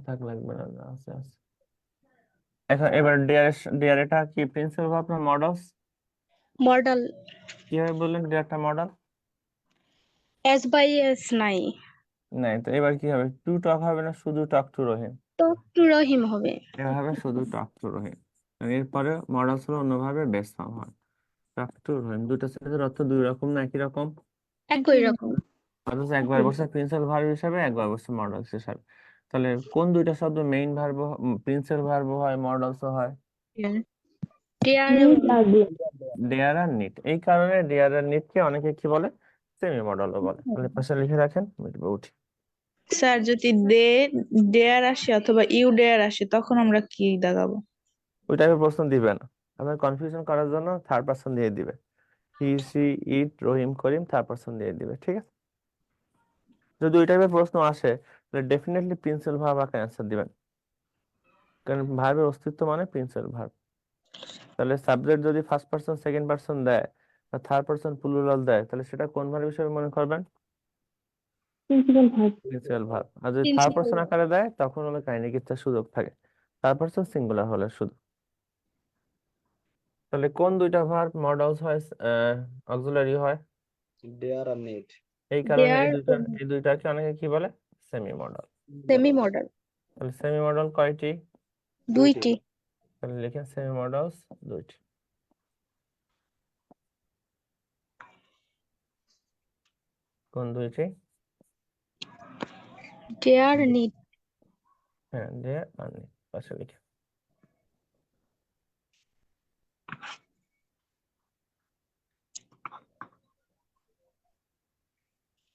থাক, লাগবে না, আছে আছে। এখন এবার ডেয়ার এটা কি প্রিন্সিপাল ভার্ব না মডেলস? modal কিভাবে বললেন ডেয়ারটা মডেল? s by s নাই নাই, তো এবার কি হবে? টু টক হবে না শুধু talk to Rahim? talk to রহিম হবে এবার হবে শুধু টক টু রহিম। এরপরে মডেলস হলো অন্যভাবে বেস ফর্ম হয়। টক টু রহিম, দুটো সেন্টেন্সের অর্থ দুই রকম না একই রকম? একই রকম অথচ একবার বসে প্রিন্সিপাল ভার্ব হিসাবে, একবার বসে মডেলস হিসাবে। তাহলে কোন দুইটা শব্দ মেইন ভার্ব, প্রিন্সিপাল ভার্ব হয়, মডেলসও হয়? dare ডেয়ার আর নিট। এই কারণে ডেয়ার আর নিটকে অনেকে কি বলে, সেমি মডেলও বলে। তাহলে পাশে লিখে রাখেন, আমি একটু উঠি। স্যার যদি ডেয়ার আসে অথবা ইউ ডেয়ার আসে তখন আমরা কি দাগাবো? ওই টাইপের প্রশ্ন দিবে না, আপনার কনফিউশন করার জন্য থার্ড পার্সন দিয়ে দিবে। He she it Rahim Karim third person দিয়ে দিবে, ঠিক আছে? যদি ওই টাইপের প্রশ্ন আসে তাহলে ডেফিনেটলি প্রিন্সিপাল ভার্ব আকারে অ্যান্সার দিবেন, কারণ ভার্বের অস্তিত্ব মানে প্রিন্সিপাল ভার্ব। তাহলে সাবজেক্ট যদি ফার্স্ট পারসন সেকেন্ড পারসন দেয় বা থার্ড পারসন প্লুরাল দেয়, তাহলে সেটা কোন ভার্ব হিসেবে মনে করবেন? Principal verb. আর যদি থার্ড প্রিন্সিপাল পারসন আকারে দেয় তখন হলো কাইনেটিক ইচ্ছার সুযোগ থাকে, থার্ড পারসন সিঙ্গুলার হলে শুধু। তাহলে কোন দুইটা ভার্ব মডালস হয়, অক্সিলারি হয়? Dare আর need. এই কারণে দেয়ার এই দুইটাকে অনেকে কি বলে? Semi modal. সেমি মডেল তাহলে সেমি মডাল কয়টি? দুইটি তাহলে লিখেন সেমি মডালস দুইটি। কোন দুইটি? দেয়ার নিড হ্যাঁ, দেয়ার আর need পাশে লিখে।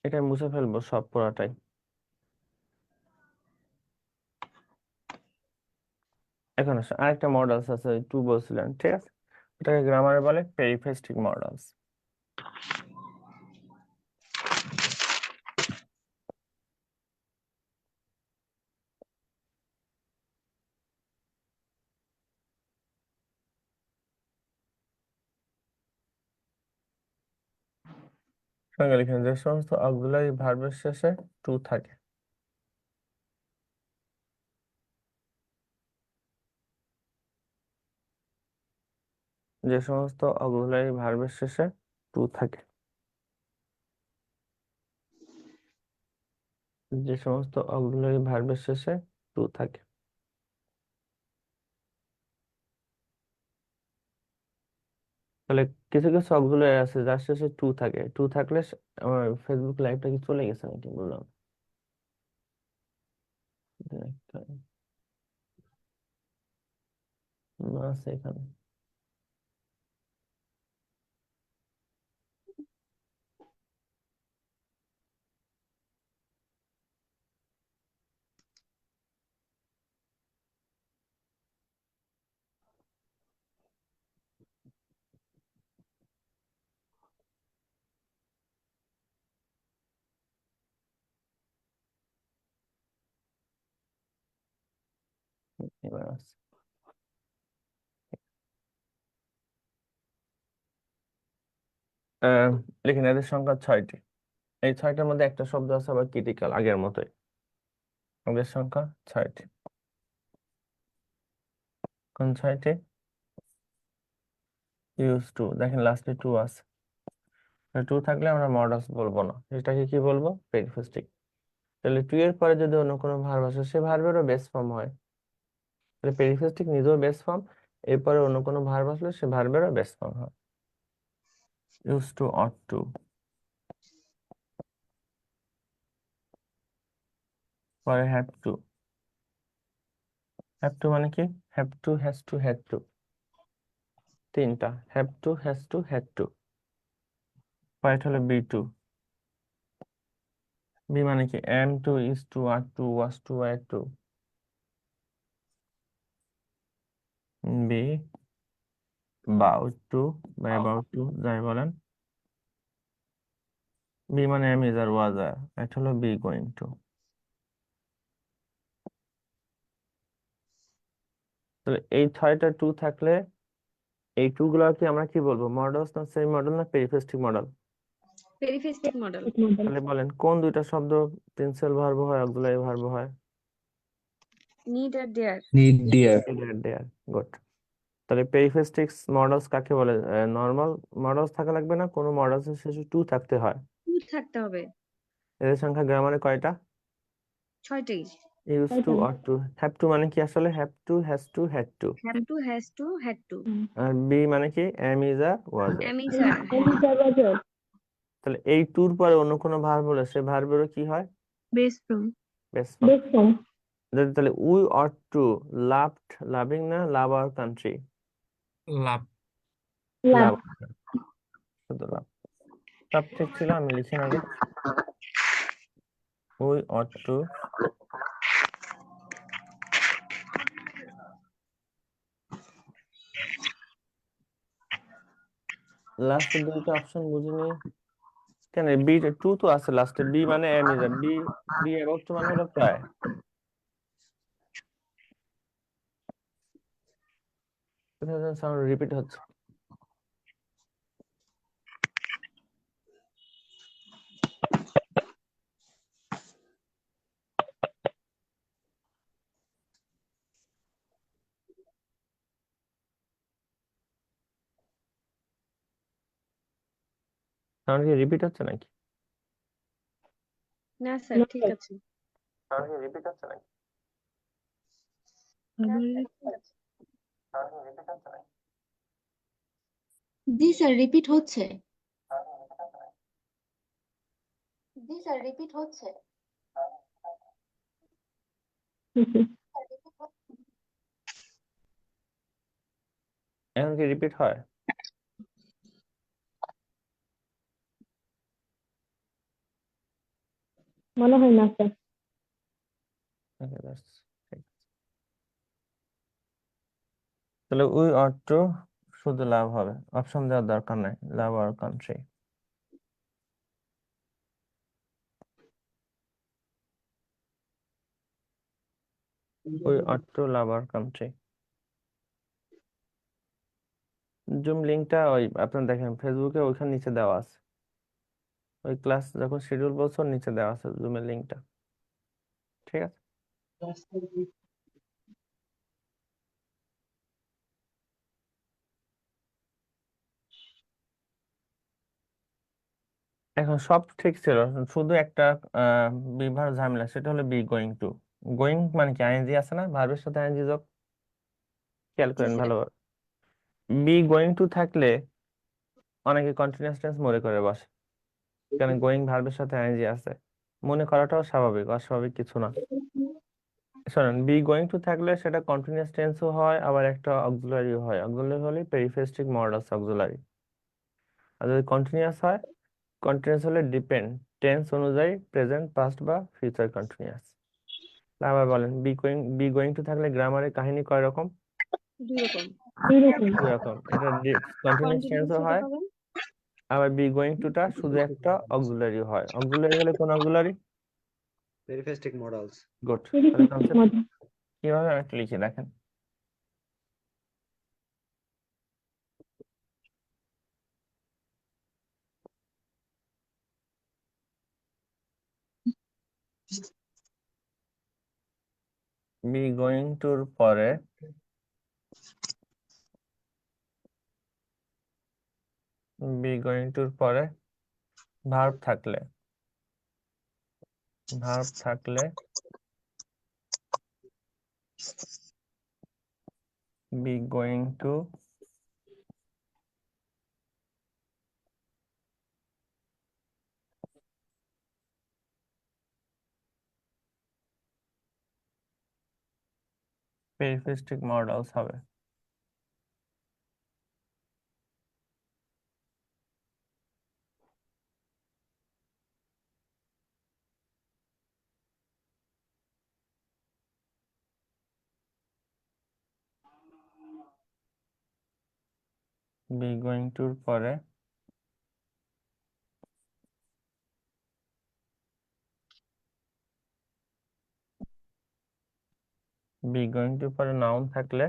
এটা মুছে ফেলবো সব পুরাটাই। এখন আসো, আরেকটা মডেলস আছে, টু বলছিলেন, ঠিক আছে, ওটাকে গ্রামারে বলে পেরিফ্রেস্টিক মডেলস। সঙ্গে লিখেন যে সমস্ত অক্সিলারি ভার্বের শেষে টু থাকে। যে সমস্ত অক্সিলারি ভার্বের শেষে টু থাকে। যে সমস্ত অক্সিলারি ভার্বের শেষে টু থাকে। তাহলে কিছু কিছু অক্সিলারি আছে যার শেষে টু থাকে, টু থাকলে আমার ফেসবুক লাইভটা কি চলে গেছে নাকি বললাম? আছে এখানে। এবার আছে। আহ, লিখেন এদের সংখ্যা 6টি। এই 6টার মধ্যে একটা শব্দ আছে আবার ক্রিটিক্যাল আগের মতোই। এদের সংখ্যা 6টি। কোন 6টি? ইউজ টু, দেখেন লাস্টে টু আছে। টু থাকলে আমরা মডালস বলবো না, এটাকে কি বলবো? পেরিফ্রেস্টিক। তাহলে টু এর পরে যদি অন্য কোনো ভার্ব আসে সে ভার্বেরও বেস ফর্ম হয়। তাহলে পেরিফ্রেস্টিক নিজেও বেস ফর্ম, এরপরে অন্য কোনো ভার্ব আসলে সে ভার্বেরও বেস ফর্ম হয়। ইউজ টু, অট টু, পরে হ্যাভ টু। হ্যাভ টু মানে কি? Have to, has to, had to, তিনটা। Have to, has to, had to. পরেরটা হলো বি টু। বি মানে কি? Am to, is to, are to, was to, were to. Be about to বা about to যাই বলেন। বি মানে M, is, are was, আর। এটা হলো বি গোয়িং টু। তাহলে এই 6টা টু থাকলে এই টু গুলাকে আমরা কি বলবো? মডেলস না সেমি মডেল না পেরিফ্রেস্টিক মডেল? পেরিফেস্টিক মডেল তাহলে বলেন কোন দুইটা শব্দ প্রিন্সিপাল ভার্ব হয়, অক্সিলারি ভার্ব হয়? নিড আর দেয়ার নিড ডিয়ার দেয়ার, গুড। তাহলে পেরিফ্রেস্টিক মডেলস কাকে বলে? নর্মাল মডেলস থাকা লাগবে না, কোনো মডেলস এর শেষে টু থাকতে হয়। টু থাকতে হবে এদের সংখ্যা গ্রামারে কয়টা? 6টি use to, ought to. Have to মানে কি আসলে? Have to, has to, had to. Have to has to had to আর বি মানে কি? Am, is, are was, are. Am is are তাহলে এই টুর পরে অন্য কোনো ভার্ব হলে সে ভার্বেরও কি হয়? Base from base form. তাহলে we ought to loved, loving না লাভ আওয়ার কান্ট্রি? লাভ। লাভ, শুধু লাভ। সব ঠিক ছিল, আমি লিখে নেবো। উই অট টু লাস্টের দুইটা অপশন বুঝিনি। কেন বি টু তো আছে লাস্টে, বি মানে এ নিয়ে যাবে, বি বি অ্যাবাউট টু মানে হলো প্রায়। সাউন্ড রিপিট হচ্ছে। সাউন্ড কি রিপিট হচ্ছে নাকি? না স্যার ঠিক আছে। সাউন্ড কি রিপিট হচ্ছে নাকি? আবার সাউন্ড কি রিপিট হচ্ছে নাকি? জি স্যার রিপিট হচ্ছে। এখন কি রিপিট হয়? মনে হয় না স্যার। Okay, that's ঠিক। তাহলে উই অট টু শুধু লাভ হবে, অপশন দেওয়ার দরকার নাই, love our country. We ought to love our country. Zoom লিঙ্কটা ওই আপনার দেখেন ফেসবুকে ওইখানে নিচে দেওয়া আছে, ওই ক্লাস যখন শিডিউল বলছো নিচে দেওয়া আছে জুমের লিঙ্কটা। ঠিক আছে। এখন সব ঠিক ছিল, শুধু একটা বিভার ঝামেলা, সেটা হলো বি গোয়িং টু। গোয়িং মানে কি আইএনজি আছে না, ভার্বের সাথে আইএনজি যোগ, খেয়াল জি করেন স্যার। ভালোভাবে। বি গোয়িং টু থাকলে অনেকে কন্টিনিউয়াস টেন্স মনে করে বসে, কারণ গোয়িং ভার্বের সাথে আইএনজি আছে। মনে করাটাও স্বাভাবিক, অস্বাভাবিক কিছু না। শোনেন, বি গোয়িং টু থাকলে সেটা কন্টিনিউয়াস টেন্সও হয়, আবার একটা অক্সিলারিও হয়। অক্সিলারি হলে পেরিফ্রেস্টিক মডালস অক্সিলারি। আর যদি কন্টিনিউয়াস হয়, কন্টিনিউয়াস হলে ডিপেন্ড টেন্স অনুযায়ী প্রেজেন্ট, পাস্ট বা ফিউচার কন্টিনিউয়াস। আবার বলেন, বি গোয়িং টু থাকলে গ্রামারের কাহিনী কয় রকম? দুই রকম। দুই রকম। এটা কন্টিনিউয়াস টেন্সও কন্টিনিউয়াস হতে হয়, হবে। আবার বি গোয়িং টুটা শুধু একটা অক্সিলারি হয়। অক্সিলারি হলে কোন অক্সিলারি? Periphrastic modals. গুড। তাহলে কনসেপ্ট কিভাবে আমি একটু লিখে দেখেন। বি গোয়িং টুর পরে ভার্ব থাকলে বি গোয়িং টু পেরিফ্রেস্টিক মডালস হবে। বি গোয়িং টুর পরে বি গোয়িং টুর পরে নাউন থাকলে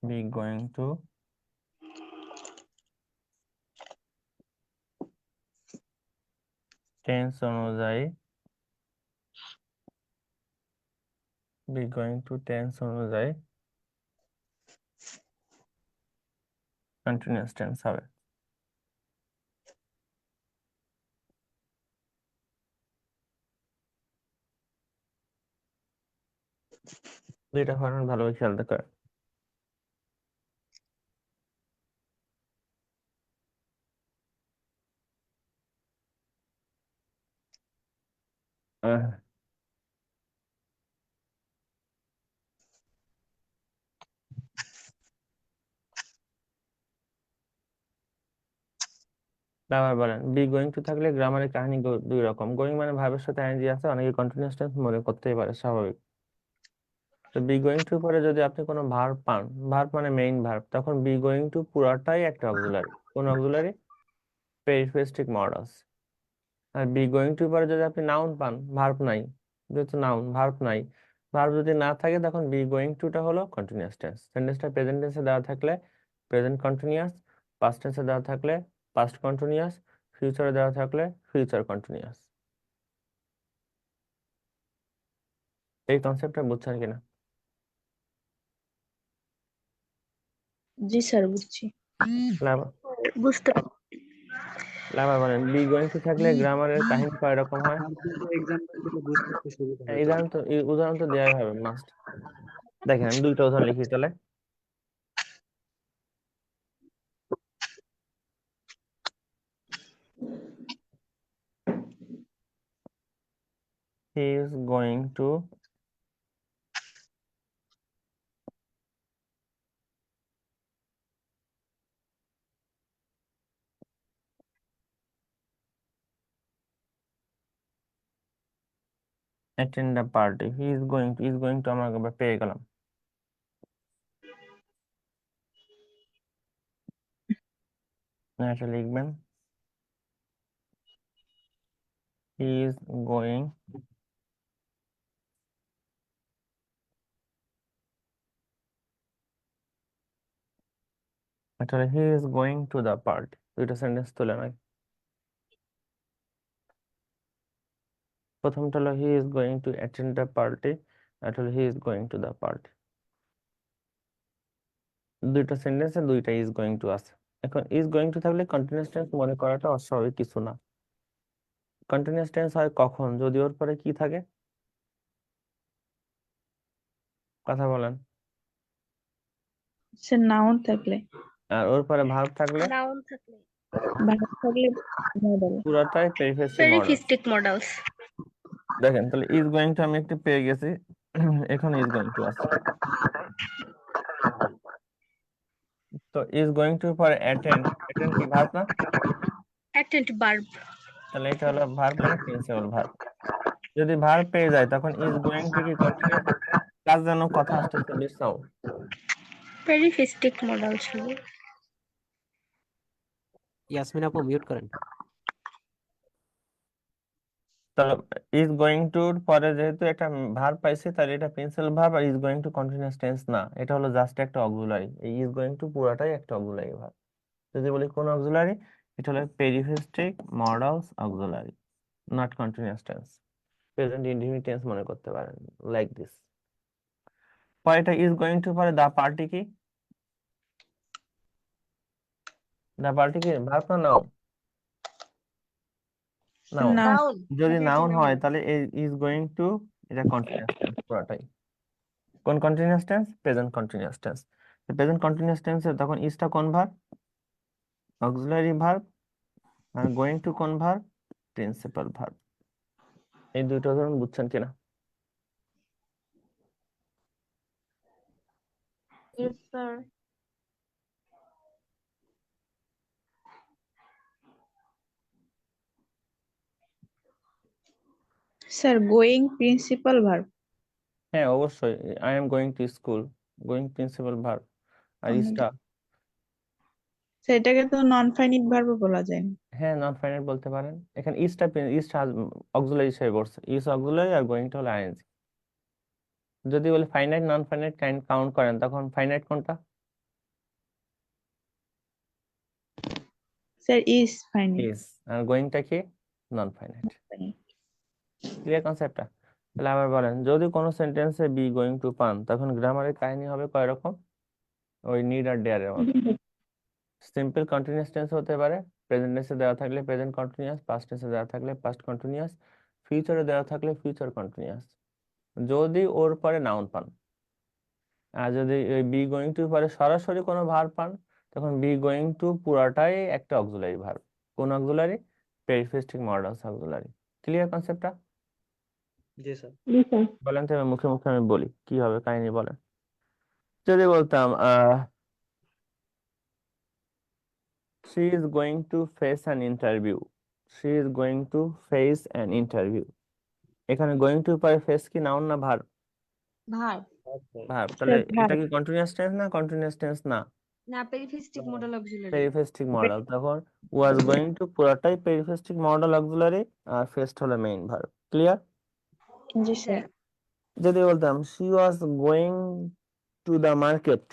বি গোয়িং টু টেন্স অনুযায়ী কন্টিনিউয়াস টেন্স হবে। দুইটা ফরম্যাট ভালোভাবে খেয়াল করে। আহ, আবার বলেন বি গোয়িং টু থাকলে গ্রামারের কাহিনী দুই রকম। গোয়িং মানে ভার্বের সাথে আইএনজি আছে, অনেকে কন্টিনিউয়াস টেন্স মনে করতেই পারে, স্বাভাবিক। তো বি গোয়িং টু পরে যদি আপনি কোনো ভার্ব পান, ভার্ব মানে মেইন ভার্ব, তখন বি গোয়িং টু পুরাটাই একটা অক্সিলারি। কোন অক্সিলারি? Periphrastic modals. আর বি গোয়িং টু পরে যদি আপনি নাউন পান, ভার্ব নাই, যেহেতু নাউন ভার্ব নাই, ভার্ব যদি না থাকে তখন বি গোয়িং টুটা হলো কন্টিনিউয়াস টেন্স। সেন্টেন্সটা প্রেজেন্ট টেন্সে দেওয়া থাকলে প্রেজেন্ট কন্টিনিউয়াস, পাস্ট টেন্সে দেওয়া থাকলে পাস্ট কন্টিনিউয়াস, ফিউচারে দেওয়া থাকলে ফিউচার কন্টিনিউয়াস। এই কনসেপ্টটা বুঝছেন কিনা? জি স্যার, বুঝছি। বুঝতে পারছি। আবার বলেন বি গোয়িং টু থাকলে গ্রামারের কাহিনী কয় রকম হয়? আর দুটো এক্সাম্পল দিলে বুঝতে একটু সুবিধা হ্যাঁ, হতো। উদাহরণ তো দেওয়াই হবে, মাস্ট। দেখেন আমি দুইটা উদাহরণ লিখি তাহলে। He is going to attend a party. He is going to আমরা একবার পেয়ে গেলাম। এটা লিখবেন he is going আসলে he is going to the party। দুইটা সেন্টেন্স তুলে নাই। প্রথমটা হলো he is going to attend a party, আসলে he is going to the party। দুইটা সেন্টেন্সে দুইটা is going to আছে। এখন is going to থাকলে কন্টিনিউয়াস টেন্স মনে করাটা অস্বাভাবিক কিছু না। কন্টিনিউয়াস টেন্স হয় কখন? যদি ওর পরে কি থাকে? কথা বলেন। স্যার নাউন থাকলে, আর ওর পরে ভার্ব থাকলে নাউন থাকলে ভার্ব থাকলে মডেল। পুরাটাই পেরিফেস্টিক মডাল। পেরিফিস্টিক মডালস। দেখেন তাহলে ইজ গোয়িং টু আমি একটু পেয়ে গেছি, এখন ইজ গোয়িং টু আছে। তো ইজ গোয়িং টু পরে অ্যাটেন্ড, অ্যাটেন্ড কি ভার্ব না? Attend verb. তাহলে এটা হলো ভার্ব মানে প্রিন্সিপাল ভার্ব। যদি ভার্ব পেয়ে যায় তখন ইজ গোয়িং টু কি কন্টিনিউয়াস? কাজ যেন কথা আসতেছে বিশ্রাও। পেরিফিস্টিক মডাল ছিল। ইয়াসমিন আপু মিউট করেন। তাহলে ইজ গোয়িং টুর পরে যেহেতু একটা ভার্ব পাইছি, তাহলে এটা প্রিন্সিপাল ভার্ব আর is going to continuous tense না, এটা হলো জাস্ট একটা অক্সিলারি। এই ইজ গোয়িং টু পুরাটাই একটা অক্সিলারি ভার্ব। যদি বলি কোন অক্সিলারি, এটা হলো periphrastic modals auxiliary, not continuous tense. Present indefinite tense মনে করতে পারেন, লাইক দিস। পরেরটা ইজ গোয়িং টু পরে দা পার্টি কি? দা পার্টি কি ভার্ব না নাউন? নাউন। নাউন। যদি নাউন হয় তাহলে এই ইজ গোয়িং টু এটা কন্টিনিউয়াস টেন্স পুরোটাই। কোন continuous tense? Present continuous tense. Present continuous টেন্সে তখন ইজটা কোন ভার্ব? Auxiliary verb. আর গোয়িং টু কোন ভার্ব? Principal verb. এই দুটো ধরুন বুঝছেন কিনা? Yes, sir. Sir going principal verb. হ্যাঁ অবশ্যই, I am going to school, going principal verb. আর ইজটা সেটাকে তো নন ফাইনিট ভার্ব বলা যায় না। হ্যাঁ নট ফাইনাইট বলতে পারেন। এখানে ইজটা অক্সিলারি হিসেবে বলছে, ইজ অক্সিলারি আর গোয়িংটা হলো আইএনজি। যদি বলে finite non finite kind count করেন তখন ফাইনাইট কোনটা? Sir is finite. ইজ। আর গোয়িংটা কি? Non finite. ক্লিয়ার কনসেপ্টটা? তাহলে আবার বলেন যদি কোনো সেন্টেন্সে বি গোয়িং টু পান তখন গ্রামারের কাহিনী হবে কয় রকম? ওই নিড আর ডেয়ারের মতো। সিম্পল কন্টিনিউয়াস টেন্স হতে পারে, প্রেজেন্ট টেন্সে দেওয়া থাকলে প্রেজেন্ট কন্টিনিউয়াস, পাস্ট টেন্সে দেওয়া থাকলে পাস্ট কন্টিনিউয়াস, ফিউচারে দেওয়া থাকলে ফিউচার কন্টিনিউয়াস। যদি ওর পরে নাউন পান, আর যদি ওই বি গোয়িং টু পরে সরাসরি কোনো ভার্ব পান তখন বি গোয়িং টু পুরাটাই একটা অক্সিলারি ভার্ব। কোন auxiliary? Periphrastic modals auxiliary. Clear কনসেপ্টটা? জি স্যার। বলেন তো এবার মুখে মুখে আমি বলি কি হবে কাহিনী বলেন। যদি বলতাম she is going to face an interview. She is going to face an interview. এখানে going to পরে face কি নাউন না ভার্ব? ভার ভার্ব। তাহলে Sir, এটা কি কন্টিনিউয়াস টেন্স না কন্টিনিউয়াস টেন্স না? না periphrastic modal auxiliary periphrastic modal. তখন was going to পুরোটাই পেরিফেস্টিক মডেল অক্সিলারি আর faced হলো মেইন ভার্ব। ক্লিয়ার? জি স্যার। যদি বলতাম she was going to the market,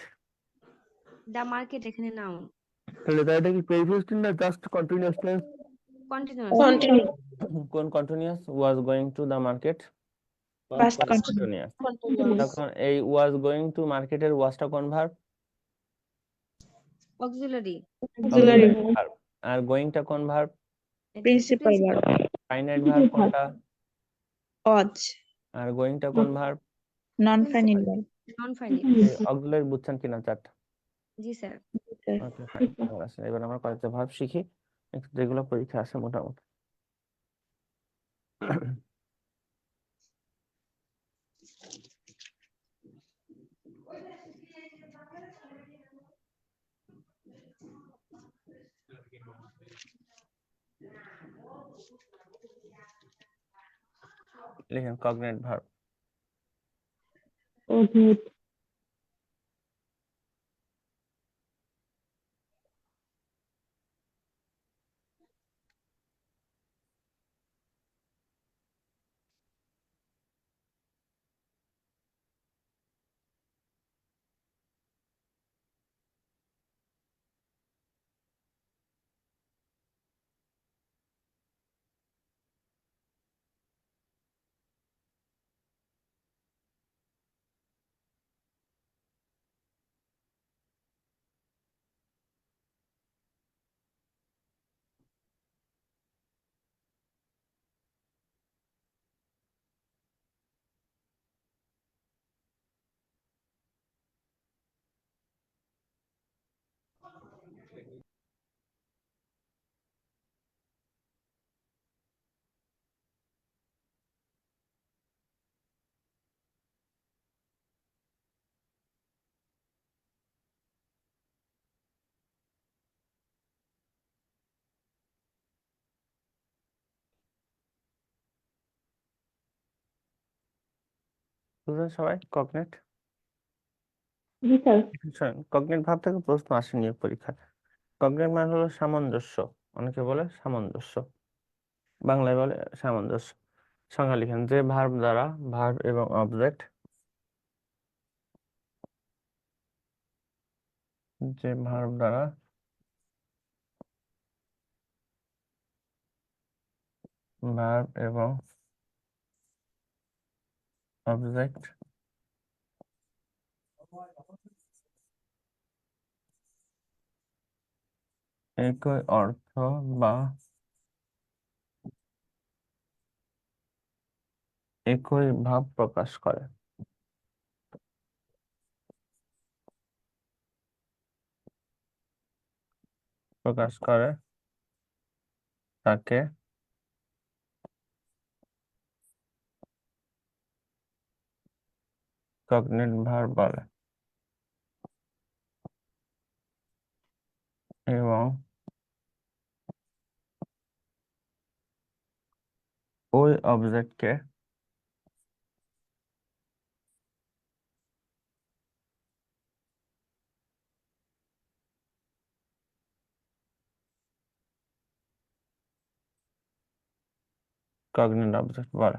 the market এখানে নাউন তাহলে এটা কি পেরিফেস্টিক না জাস্ট কন্টিনিউয়াস টেন্স? কন্টিনিউয়াস কোন continuous? was going to the market Past continuous. তখন এই was going to market এর ওয়াজটা কোন ভার্ব? Auxiliary Auxiliary verb. আর গোয়িংটা কোন verb? principal verb. Finite verb কোনটা? Odds. আর গোয়িংটা কোন verb? Non-finite verb. Non finite auxiliary বুঝছেন কিনা চারটা? জি স্যার ওকে ফাইন। এবার আমরা কয়েকটা ভার্ব শিখি যেগুলো পরীক্ষা আসে মোটামুটি। লিখেন কগনেট ভার্ব। বুঝলেন সবাই কগনেট? কগনেট ভার্ব থেকে প্রশ্ন আসে নিয়োগ পরীক্ষায়। কগনেট মানে হলো সামঞ্জস্য, অনেকে বলে সামঞ্জস্য, বাংলায় বলে সামঞ্জস্য। সংজ্ঞা লিখেন যে ভার্ব দ্বারা ভার্ব এবং অবজেক্ট, যে ভার্ব দ্বারা ভার্ব এবং অবজেক্ট একই অর্থ বা একই ভাব প্রকাশ করে। তাকে কগনেট ভার্ব বলে এবং ওই অবজেক্টকে কগনেট অবজেক্ট বলে।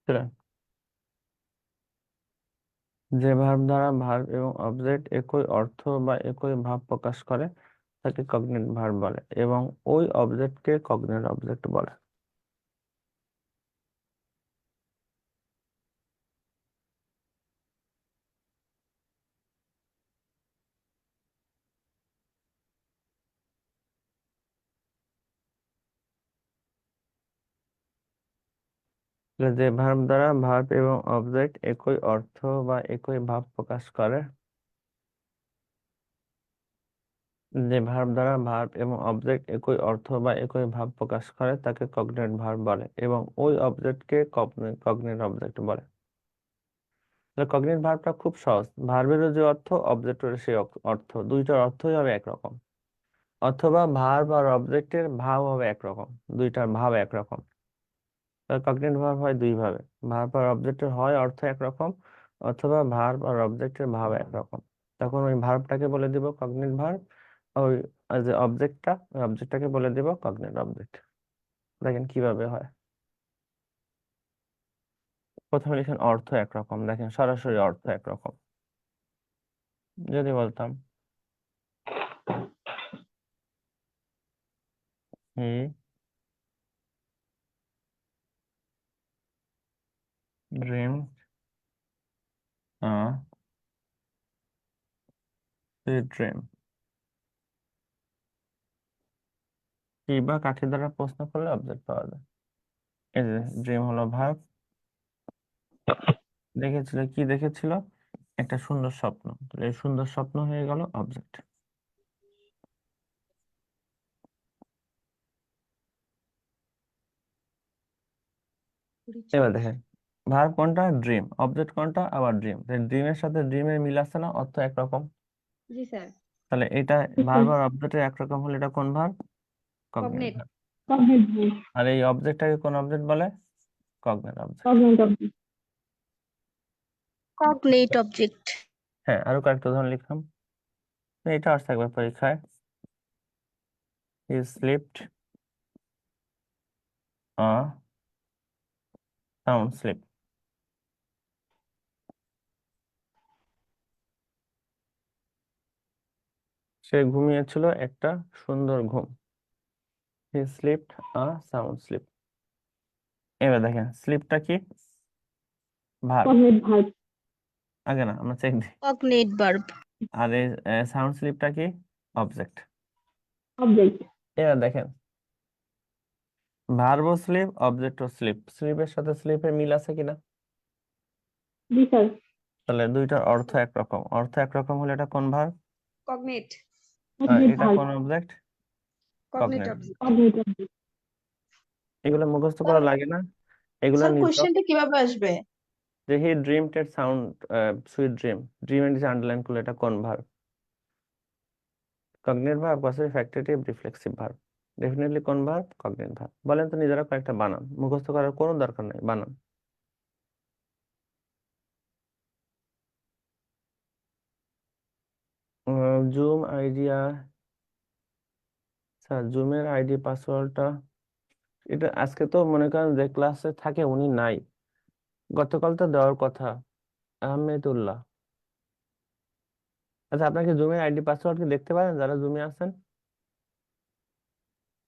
বুঝলেন? যে ভার্ব দ্বারা ভার্ব এবং অবজেক্ট একই অর্থ বা একই ভাব প্রকাশ করে তাকে কগনেট ভার্ব বলে এবং ওই অবজেক্টকে কগনেট অবজেক্ট বলে। যে ভার্ব দ্বারা ভার্ব এবং অবজেক্ট একই অর্থ বা একই ভাব প্রকাশ করে, যে ভার্ব দ্বারা ভার্ব এবং অবজেক্ট একই অর্থ বা একই ভাব প্রকাশ করে তাকে কগনেট ভার্ব বলে এবং ওই অবজেক্টকে কগনেট অবজেক্ট বলে। কগনিট ভার্বটা খুব সহজ, ভার্বেরও যে অর্থ অবজেক্টের সেই অর্থ, দুইটার অর্থই হবে একরকম, অথবা ভার্ব আর অবজেক্টের ভাব হবে একরকম, দুইটার ভাব একরকম। কগনিট ভার্ব হয় দুই ভাবে, ভার্ব আর অবজেক্টের হয় অর্থ একরকম, অথবা ভার্ব আর অবজেক্টের ভাব একরকম। তখন ওই ভার্বটাকে বলে দিব কগনিট ভার্ব, ওই যে অবজেক্টটা, ওই অবজেক্টটাকে বলে দিব কগনিট অবজেক্ট। দেখেন কিভাবে হয়। প্রথমে লিখেন অর্থ একরকম, দেখেন সরাসরি অর্থ একরকম। যদি বলতাম হি dreamed a sweet dream, কি বা কাকে দ্বারা প্রশ্ন করলে অবজেক্ট পাওয়া যায়। এই যে ড্রিম হলো ভার্ব, দেখেছিল কি দেখেছিল, একটা সুন্দর স্বপ্ন, তাহলে এই সুন্দর স্বপ্ন হয়ে গেল অবজেক্ট। এবার দেখেন ভার্ব কোনটা, ড্রিম, অবজেক্ট কোনটা, আবার ড্রিম। ড্রিমের সাথে ড্রিমের মিল আছে না, অর্থ একরকম। জি স্যার। তাহলে এটা ভার্ব আর অবজেক্টের একরকম হলে এটা কোন verb, কগনিট cognate. Verb. Cognate verb. আর এই অবজেক্টটাকে কোন অবজেক্ট বলে, কগনিট অবজেক্ট। কগনিট অবজেক্ট। Cognate object. হ্যাঁ, আরো কয়েকটা উদাহরণ লিখলাম, এটা আসছে একবার পরীক্ষায়। He slept a sound sleep. সে ঘুমিয়েছিল একটা সুন্দর ঘুম। He slept a sound sleep. এবার দেখেন স্লিপটা কি, ভার্ব। Cognate verb. আগে না, আমরা চেক দিই। Cognate verb. আর এই সাউন্ড স্লিপটা কি, অবজেক্ট। অবজেক্ট। এবার দেখেন ভার্ব ও স্লিপ, অবজেক্ট ও স্লিপ, স্লিপের সাথে স্লিপের মিল আছে কিনা, জি স্যার। তাহলে দুইটার অর্থ একরকম, অর্থ একরকম হলে এটা কোন ভার্ব, কগনেট কগনিট এটা ভার্ব। কোন অবজেক্ট, কগনেট কগনিট। অবজেক্ট। কগনিট অবজেক্ট। এগুলো মুখস্থ স্যার করা লাগে না, এগুলো স্যার নিজ কোশ্চেনটা কিভাবে আসবে? যে he dreamed a sound sweet dream, dream এর আন্ডারলাইন করলে এটা কোন verb, cognate verb, positive, factitive, reflexive verb. Definitely কোন ভার্ব, কগনিট ভার্ব। বলেন তো নিজেরা কয়েকটা বানান, মুখস্থ করার কোনো দরকার নাই, বানান। জুম আইডিয়া, স্যার জুমের আইডি পাসওয়ার্ডটা, এটা আজকে তো মনে করেন যে ক্লাসে থাকে উনি নাই, গতকাল তো দেওয়ার কথা, আহমেদুল্লাহ। আচ্ছা, আপনাকে জুমের আইডি পাসওয়ার্ড কি দেখতে পারেন যারা জুমে আছেন,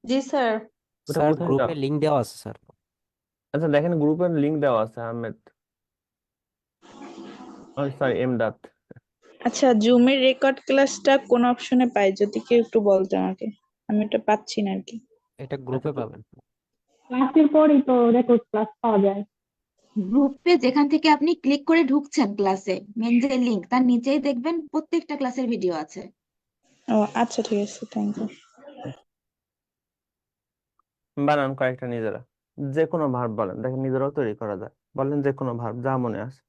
জি স্যার। ওটা স্যার কোথায় গ্রুপে দেওয়া? লিংক দেওয়া আছে স্যার। আচ্ছা দেখেন গ্রুপের লিংক দেওয়া আছে, আহমেদ, সরি এমদাদ। আচ্ছা জুমের রেকর্ড ক্লাসটা কোন অপশনে পাই, যদি কেউ একটু বলতে আমাকে, আমি এটা পাচ্ছি না আর কি। এটা আচ্ছা গ্রুপে পাবেন। ক্লাসের পরই তো রেকর্ড ক্লাস পাওয়া যায়। গ্রুপে যেখান থেকে আপনি ক্লিক করে ঢুকছেন ক্লাসে, মেন যে লিংক তার নিচেই দেখবেন প্রত্যেকটা ক্লাসের ভিডিও আছে। ও আচ্ছা ঠিক আছে, থ্যাংক ইউ। বানান কয়েকটা নিজেরা, যে কোনো ভার্ব বলেন, দেখেন নিজেরাও তৈরি করা যায়, বলেন যে কোনো ভার্ব যা মনে আসে।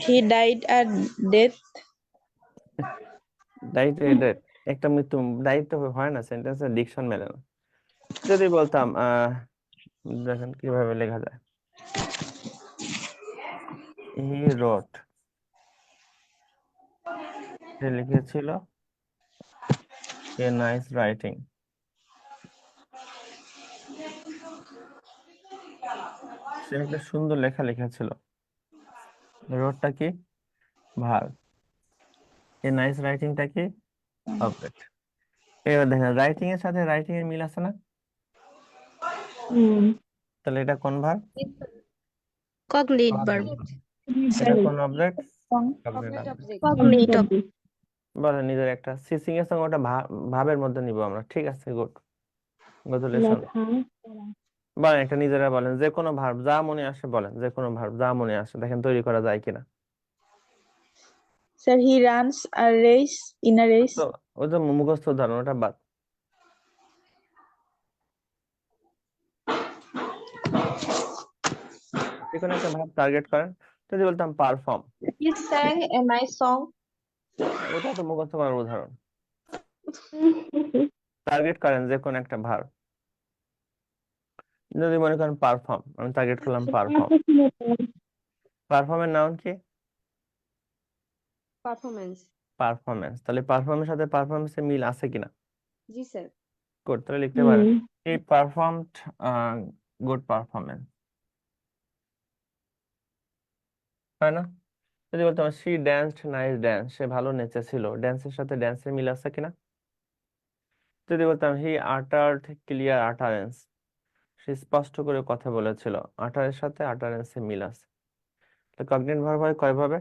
হি ডাইড আর ডেথ। ডাইট এডেড, একটা মৃত্যু, ডাইট তো হয় না, সেন্টেন্সের ডিকশন মেলে না। যদি বলতাম দেখেন কিভাবে লেখা যায়, হি রোট, সে লিখেছিল এ নাইস রাইটিং, সে একটা সুন্দর লেখা লিখেছিল। রোটটা কি, ভার্ব, এ নাইস রাইটিংটা কি, অবজেক্ট। এবার দেখেন রাইটিং এর সাথে রাইটিং এর মিল আছে না, তাহলে এটা কোন ভার্ব, কগনেট ভার্ব। এটা কোন object, cognate cognate object. Object. Cognate বলেন নিজের একটা সিসিং এর সঙ্গে ওটা ভাবের মধ্যে নিব আমরা, ঠিক আছে, গুড, কংগ্রাচুলেশন। বলেন একটা নিজেরা বলেন, যে কোনো ভার্ব যা মনে আসে বলেন, যে কোনো ভার্ব যা মনে আসে, দেখেন তৈরি করা যায় কিনা। Sir he runs a race in a race. তো ওই যে মুখস্থ উদাহরণ, ওটা বাদ। যে কোনো একটা ভার্ব টার্গেট করেন, যদি বলতাম perform, He sang a nice song. ওটা তো মুখস্থ করার উদাহরণ। টার্গেট করেন যে কোনো একটা ভার্ব। যদি মনে করেন পারফর্ম, আমি টার্গেট করলাম পারফর্ম। পারফর্মের নাউন কি? পারফরমেন্স। পারফরমেন্স। তাহলে পারফর্মের সাথে পারফরমেন্সের মিল আছে কিনা? জি স্যার। গুড, তাহলে লিখতে পারেন হি পারফর্মড গুড পারফরমেন্স, তাই না? যদি বলতাম শি ড্যান্সড নাইস ড্যান্স, সে ভালো নেচেছিল, ড্যান্সের সাথে ড্যান্সের মিল আছে কিনা? যদি বলতাম হি আটার্ড ক্লিয়ার আটারেন্স, সে স্পষ্ট করে কথা বলেছিল, আটারের সাথে আটারেন্সের মিল আছে। তো কগনিট ভার্ব হয় কয় ভাবে?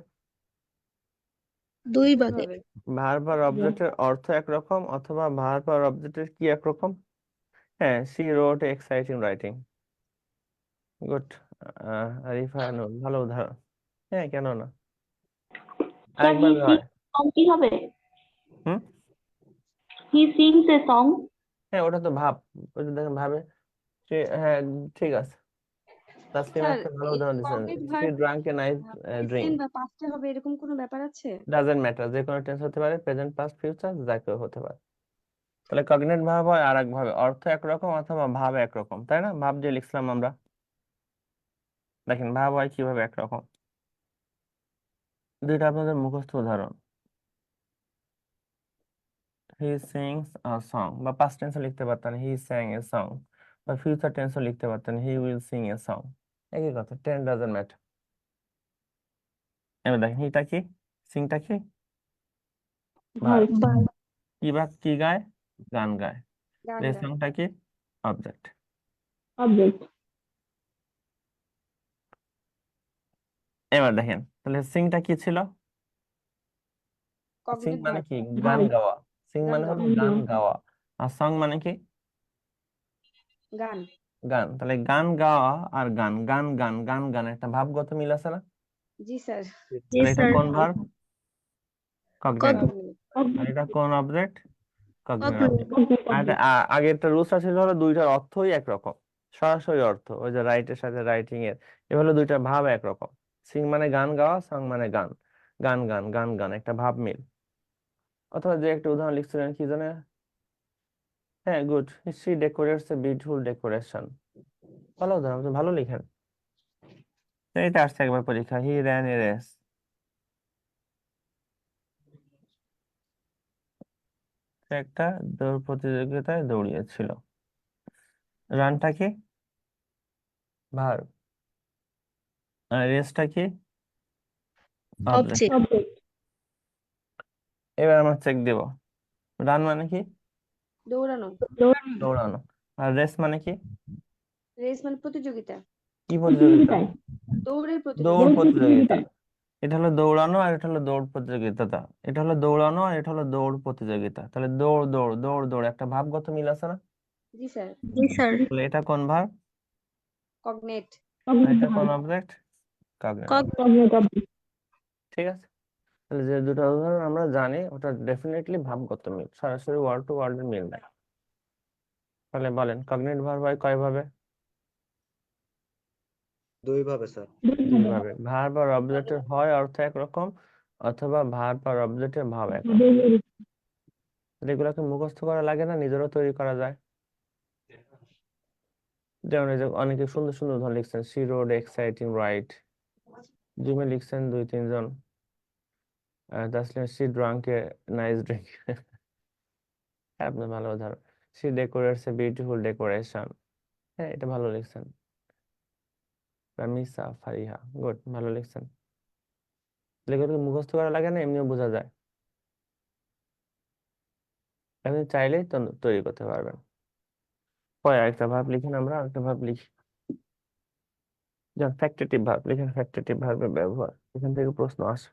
দুই ভাগে। ভাবে। ভার্ব আর অবজেক্টের অর্থ একরকম অথবা ভার্ব আর অবজেক্টের কি একরকম? হ্যাঁ, she wrote exciting writing. Good, Arifa Noor, ভালো উদাহরণ। হ্যাঁ, কেন না, Sir, আরেকবার he হয়। sings song কি হবে? হুম, He sings a song. হ্যাঁ, ওটা তো ভাব, ওটা দেখেন ভাবে হ্যাঁ, ঠিক আছে। তাসলিম স্যার একটা ভালো উদাহরণ দিচ্ছেন, cognate she verb drank a nice drink. Present বা পাস্টে হবে এরকম কোনো ব্যাপার আছে? ডাজন্ট ম্যাটার, যে কোনো টেন্স হতে পারে, প্রেজেন্ট পাস্ট ফিউচার যা কেউ হতে পারে। তাহলে কগনিট ভার্ব হয় আর এক ভাবে, অর্থ একরকম অথবা ভাব একরকম, তাই না? ভাব যে লিখলাম আমরা, দেখেন ভাব হয় কিভাবে একরকম। দুইটা আপনাদের মুখস্থ উদাহরণ। হি সিংস আ সং, বা পাস্ট টেন্সে লিখতে পারতেন হি স্যাং এ সং, বা ফিউচার টেন্সে লিখতে পারতেন he will sing a song, একই কথা, টেন ডাজন্ট ম্যাটার। এবার দেখেন হিটা কি, সিংটা কি, ভার্ব। Verb. কি বা কি গায়, গান গায়। গান এই গান। সংটা কি, অবজেক্ট। Object. এবার দেখেন তাহলে সিংটা কি ছিল? সিং কগনিট মানে ভার্ব। কি, গান Verb. গাওয়া। সিং গান মানে গাওয়া। হলো গান গাওয়া। আর সং মানে কি, গান। গান। তাহলে গান গাওয়া আর গান, গান গান গান গান, একটা ভাবগত মিল আছে না? জি স্যার। তাহলে এটা কোন ভার্ব? কগনিট। কগনিট। আর এটা কোন অবজেক্ট? কগনিট কগনিট। অবজেক্ট। আর এটা আগেরটা রুলসটা ছিল হলো দুইটার অর্থই একরকম, সরাসরি অর্থ, ওই যে রাইটের সাথে রাইটিং এর, এ হলো দুইটা ভাব একরকম। সিং মানে গান গাওয়া, সং মানে গান, গান গান গান গান, একটা ভাব মিল। অথবা যে একটা উদাহরণ লিখছিলেন কি জানে, হ্যাঁ good, she decorates a beautiful decoration, ভালো উদাহরণ, আপনি ভালো লিখেন। তো এটা আসছে একবার পরীক্ষা, হি র্যান এ রেস, সে একটা দৌড় প্রতিযোগিতায় দৌড়িয়েছিল। রানটা কি, ভার্ব। আর রেসটা কি, অবজেক্ট। অবজেক্ট। Object. এবার আমরা চেক দিব, রান মানে কি, দৌড়ানো। দৌড়ানো। আর রেস মানে কি, রেস মানে প্রতিযোগিতা। কি প্রতিযোগিতা? দৌড়ের দৌড় প্রতিযোগিতা। প্রতিযোগিতা। এটা হলো দৌড়ানো আর এটা হলো দৌড় প্রতিযোগিতা। এটা হলো দৌড়ানো আর এটা হলো দৌড় প্রতিযোগিতা। তাহলে দৌড় দৌড় দৌড় দৌড়, একটা ভাবগত মিল আছে না? জি স্যার। জি স্যার। তাহলে এটা কোন ভার্ব কগনেট। আর Cognitive এটা কোন verb. অবজেক্ট? কগনিট। Cognitive object. ঠিক আছে, তাহলে যে দুটো উদাহরণ আমরা জানি ওটা ডেফিনেটলি ভাবগত মিল, সরাসরি ওয়ার্ড টু ওয়ার্ডের মিল নাই। তাহলে বলেন কগনিট ভার্ব হয় কয় ভাবে? দুই ভাবে স্যার। দুই ভাবে। ভার্ব আর অবজেক্টের হয় অর্থ একরকম অথবা ভার্ব আর অবজেক্টের ভাব একরকম। এগুলোকে মুখস্থ করা লাগে না, নিজেরও তৈরি করা যায়। যেমন এই যে অনেকে সুন্দর সুন্দর উদাহরণ লিখছেন, শি রোড এক্সাইটিং রাইড, জিমে লিখছেন দুই তিনজন, Taslim she drank a nice drink, আপনার ভালো উদাহরণ। She decorates a beautiful decoration, হ্যাঁ এটা ভালো লিখছেন। রামিসা ফারিহা, গুড, ভালো লিখছেন। এগুলোকে মুখস্থ করা লাগে না, এমনিও বোঝা যায়। আপনি চাইলেই তো তৈরি করতে পারবেন। পরে আরেকটা ভাব লিখেন, আমরা আরেকটা ভাব লিখি, যেমন ফ্যাক্টেটিভ ভার্ব লিখেন। ফ্যাক্টেটিভ ভার্বের ব্যবহার, এখান থেকে প্রশ্ন আসে।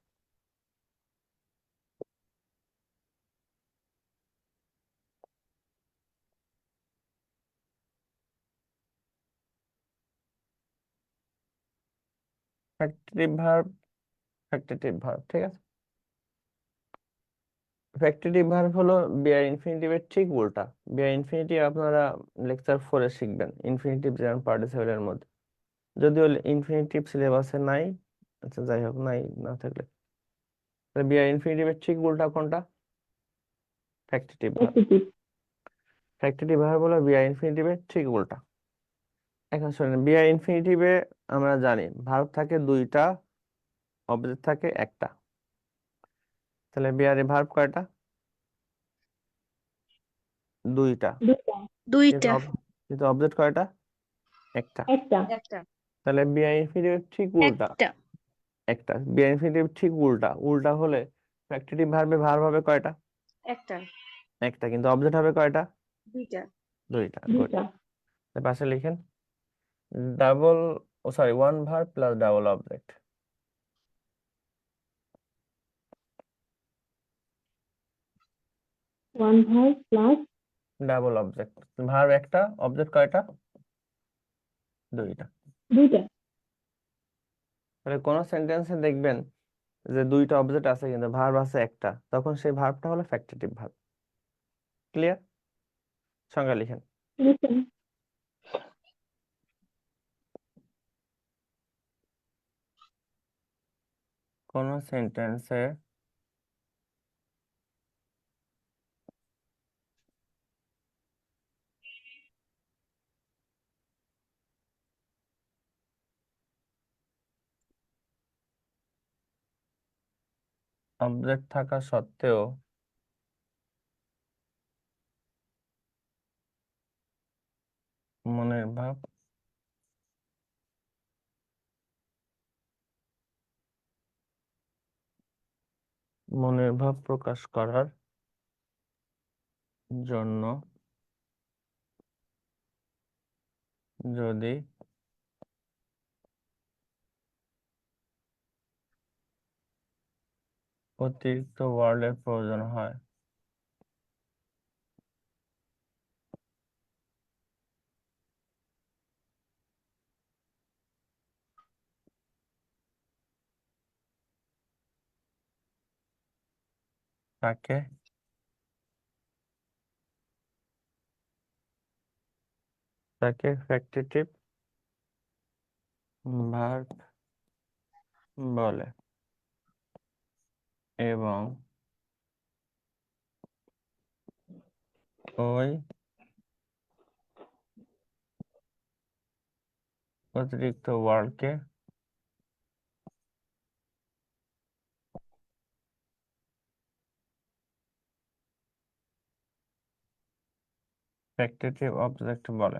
ফ্যাক্টেটিভ ভার্ব, ফ্যাক্টেটিভ ভার্ব, ঠিক আছে। ফ্যাক্টেটিভ ভার্ব হলো বিআর ইনফিনিটিভের ঠিক উল্টা। বিআর ইনফিনিটিভ আপনারা লেকচার 4-এ শিখবেন, ইনফিনিটিভ যেমন পার্টিসিপেলের মধ্যে। যদিও ইনফিনিটিভ সিলেবাসে নাই, আচ্ছা যাই হোক, নাই না থাকলে তাহলে বি আর ইনফিনিটিভের ঠিক উল্টা কোনটা? Factitive verb. Factitive. Factitive verb হলো বি আর ইনফিনিটিভের ঠিক উল্টা। এখন শোনেন, বি আর ইনফিনিটিভে আমরা জানি ভার্ব থাকে দুইটা, অবজেক্ট থাকে একটা। তাহলে বি আর এ ভার্ব কয়টা? দুইটা। দুইটা। দুইটা কিন্তু অবজেক্ট কয়টা? একটা। একটা। একটা তাহলে বি আর ইনফিনিটিভের ঠিক উল্টা একটা একটা। বি আর ইনফিনিটিভ ঠিক উল্টা উল্টা হলে ফ্যাক্টিটিভ ভার্বে ভার্ব হবে কয়টা? একটা একটা। কিন্তু অবজেক্ট হবে কয়টা? দুইটা দুইটা। গুড। দুইটা। পাশে লিখেন double, oh sorry, one verb plus double object. One verb plus double object. Verb একটা, অবজেক্ট কয়টা? দুইটা। দুইটা। তাহলে কোন সেন্টেন্সে দেখবেন যে দুইটা অবজেক্ট আছে কিন্তু ভার্ব আছে একটা, তখন সেই ভার্বটা হলো ফ্যাক্টিটিভ ভার্ব। ক্লিয়ার? সংজ্ঞা লিখেন। লিখেন। কোন সেন্টেন্সে অবজেক্ট থাকা সত্ত্বেও মনের ভাব প্রকাশ করার জন্য যদি অতিরিক্ত ওয়ার্ডের প্রয়োজন হয়, তাকে ফ্যাক্টিটিভ ভার্ব বলে এবং ওই অতিরিক্ত ওয়ার্ডকে ফ্যাক্টিটিভ অবজেক্ট বলে।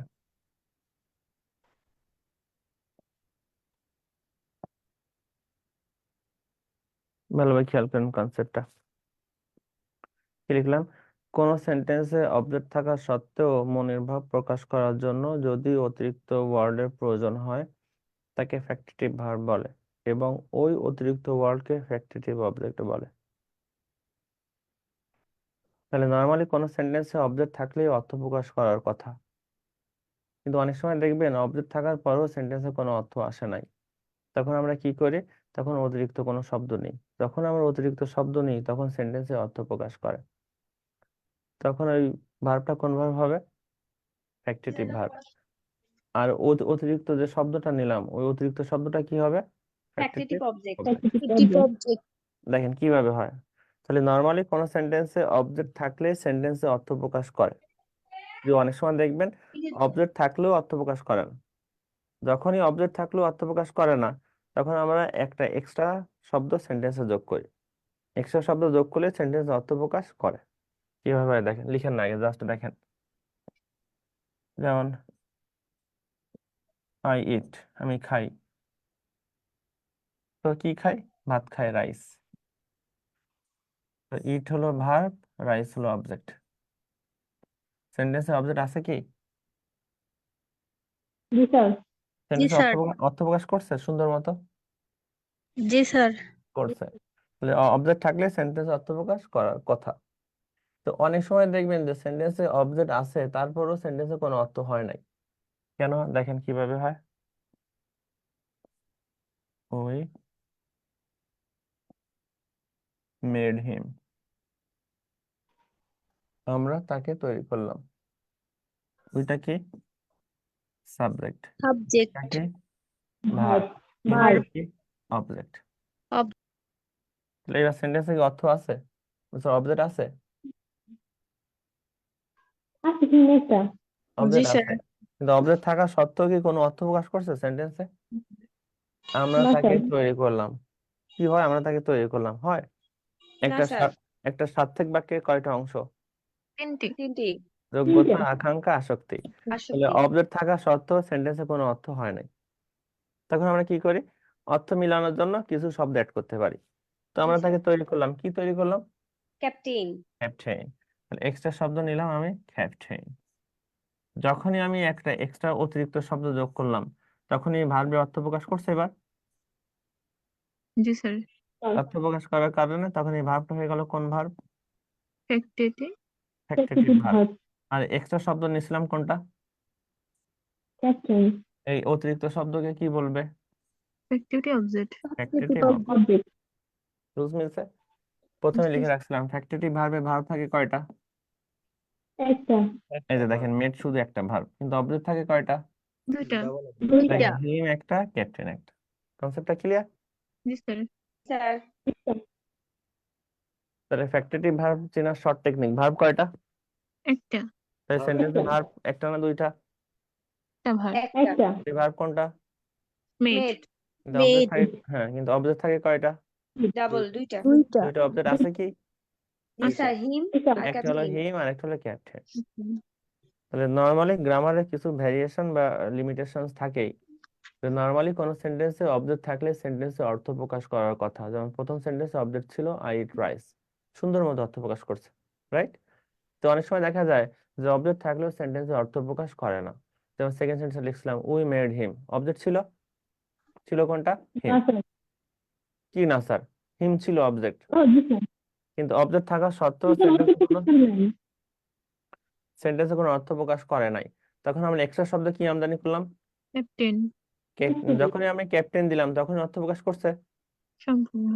ভালোভাবে খেয়াল করেন কনসেপ্টটা। কি লিখলাম? কোন সেন্টেন্সে অবজেক্ট থাকা সত্ত্বেও মনের ভাব প্রকাশ করার জন্য যদি অতিরিক্ত ওয়ার্ডের প্রয়োজন হয় তাকে ফ্যাক্টিটিভ ভার্ব বলে এবং ওই অতিরিক্ত ওয়ার্ডকে ফ্যাক্টিটিভ অবজেক্ট বলে। তাহলে নর্মালি কোন সেন্টেন্সে অবজেক্ট থাকলেই অর্থ প্রকাশ করার কথা, কিন্তু অনেক সময় দেখবেন অবজেক্ট থাকার পরেও সেন্টেন্সে কোনো অর্থ আসে নাই। তখন আমরা কি করি? তখন অতিরিক্ত কোনো শব্দ নেই। যখন আমরা অতিরিক্ত শব্দ নিই তখন সেন্টেন্সে অর্থ প্রকাশ করে। তখন ওই ভার্বটা কোন ভার্ব হবে? Factitive verb. আর অতিরিক্ত যে শব্দটা নিলাম ওই অতিরিক্ত শব্দটা কি হবে? Factitive object. ফ্যাক্টিটিভ অবজেক্ট দেখেন কিভাবে হয়। তাহলে নর্মালি কোন সেন্টেন্সে অবজেক্ট থাকলে সেন্টেন্সে অর্থ প্রকাশ করে, যে অনেক সময় দেখবেন অবজেক্ট থাকলেও অর্থ প্রকাশ করে না। যখনই অবজেক্ট থাকলেও অর্থ প্রকাশ করে না তখন আমরা একটা এক্সট্রা শব্দ সেন্টেন্সে যোগ করি। এক্সট্রা শব্দ যোগ করলে সেন্টেন্স অর্থ প্রকাশ করে। কিভাবে হয় দেখেন, লিখেন না আগে, জাস্ট দেখেন। যেমন আই ইট, আমি খাই। তো কি খাই? ভাত খাই, রাইস। তো ইট হলো ভার্ব, রাইস হলো অবজেক্ট। সেন্টেন্সে অবজেক্ট আছে কি? জি স্যার। সেন্টেন্সে স্যার। অর্থ প্রকাশ করছে সুন্দর মতো? জি স্যার করছে। তাহলে অবজেক্ট থাকলে সেন্টেন্স অর্থ প্রকাশ করার কথা। তো অনেক সময় দেখবেন যে সেন্টেন্সে অবজেক্ট আছে তারপরও সেন্টেন্সে কোনো অর্থ হয় নাই। কেন? দেখেন কিভাবে হয়। ওই মেড হিম, আমরা তাকে তৈরি করলাম। ওইটা কি? সাবজেক্ট। সাবজেক্ট তাকে ভার্ব। Verb, verb. কি? অবজেক্ট। তাহলে এবার সেন্টেন্সে কি অর্থ আছে, অবজেক্ট আছে? আছে কিন্তু একটা। জি অবজেক্ট স্যার আছে, কিন্তু অবজেক্ট থাকা সত্ত্বেও কি কোনো অর্থ প্রকাশ করছে সেন্টেন্সে? আমরা না তাকে স্যার। তৈরি করলাম, কি হয়? আমরা তাকে তৈরি করলাম, হয়? একটা স্যার একটা সার্থক বাক্যের কয়টা অংশ? তিনটি তিনটি যোগ্যতা, তিনটে। আকাঙ্ক্ষা, আসক্তি। তাহলে আসক্তি অবজেক্ট থাকা সত্ত্বেও সেন্টেন্সে কোনো অর্থ হয় নাই, তখন আমরা কি করি? অর্থ মিলানোর জন্য কিছু শব্দ অ্যাড করতে পারি। তো আমরা তাকে তৈরি করলাম, কি তৈরি করলাম? Captain captain. তাহলে এক্সট্রা শব্দ নিলাম আমি, ক্যাপ্টেন। যখনই আমি একটা এক্সট্রা অতিরিক্ত শব্দ যোগ করলাম, তখনই ভার্বের অর্থ প্রকাশ করছে। এবার জি স্যার অর্থ প্রকাশ করার কারণে তখন এই ভার্বটা হয়ে গেল কোন verb? Factory factitive Substitute verb. verb. আর এক্সট্রা শব্দ নিছিলাম কোনটা? Captain. এই অতিরিক্ত শব্দকে কি বলবে? Factory object factitive Substitute object. বুঝ মিলছে? প্রথমে লিখে রাখছিলাম ফ্যাক্টেটিভ ভার্বে ভার্ব থাকে কয়টা? একটা। এই যে দেখেন, মেড শুধু একটা ভার্ব, কিন্তু অবজেক্ট থাকে কয়টা? দুইটা ডাবল দুইটা। দেখেন, হিম একটা, ক্যাপ্টেন একটা। কনসেপ্টটা ক্লিয়ার? জি স্যার স্যার তাহলে ফ্যাক্টেটিভ ভার্ব চেনার শর্ট টেকনিক, ভার্ব কয়টা? একটা তাই সেন্টেন্সে একটা। ভার্ব একটা না দুইটা? একটা ভার একটা। এই ভার্ব কোনটা? মেড কিন্তু অবজেক্ট থাকে, হ্যাঁ, কিন্তু অবজেক্ট থাকে কয়টা? ডাবল দুইটা দুইটা। দুইটা অবজেক্ট আছে কি? জি স্যার হিম দুইটা। আর একটা হলো ক্যাপ্টেন হিম আর একটা হলো ক্যাপ্টেন। তাহলে নর্মালি গ্রামারে কিছু ভ্যারিয়েশন বা লিমিটেশনস থাকেই। নর্মালি কোনো সেন্টেন্সে অবজেক্ট থাকলে সেন্টেন্সে অর্থ প্রকাশ করার কথা, যেমন প্রথম সেন্টেন্সে অবজেক্ট ছিল আই ইট রাইস, সুন্দর মতো অর্থ প্রকাশ করছে, রাইট? তো অনেক সময় দেখা যায় যে অবজেক্ট থাকলেও সেন্টেন্সে অর্থ প্রকাশ করে না। যেমন সেকেন্ড সেন্টেন্সে লিখছিলাম উই মেড হিম, অবজেক্ট ছিল, ছিল কোনটা? হিম। না স্যার। কি না স্যার, হিম ছিল অবজেক্ট, ও জি স্যার। কিন্তু অবজেক্ট থাকা সত্ত্বেও কিন্তু অত কিছু নাই। সেন্টেন্সে কোনো অর্থ প্রকাশ করে নাই, তখন আমরা এক্সট্রা শব্দ কি আমদানি করলাম? ক্যাপ্টেন যখনই আমি ক্যাপ্টেন দিলাম তখন অর্থ প্রকাশ করছে। সম্পূর্ণ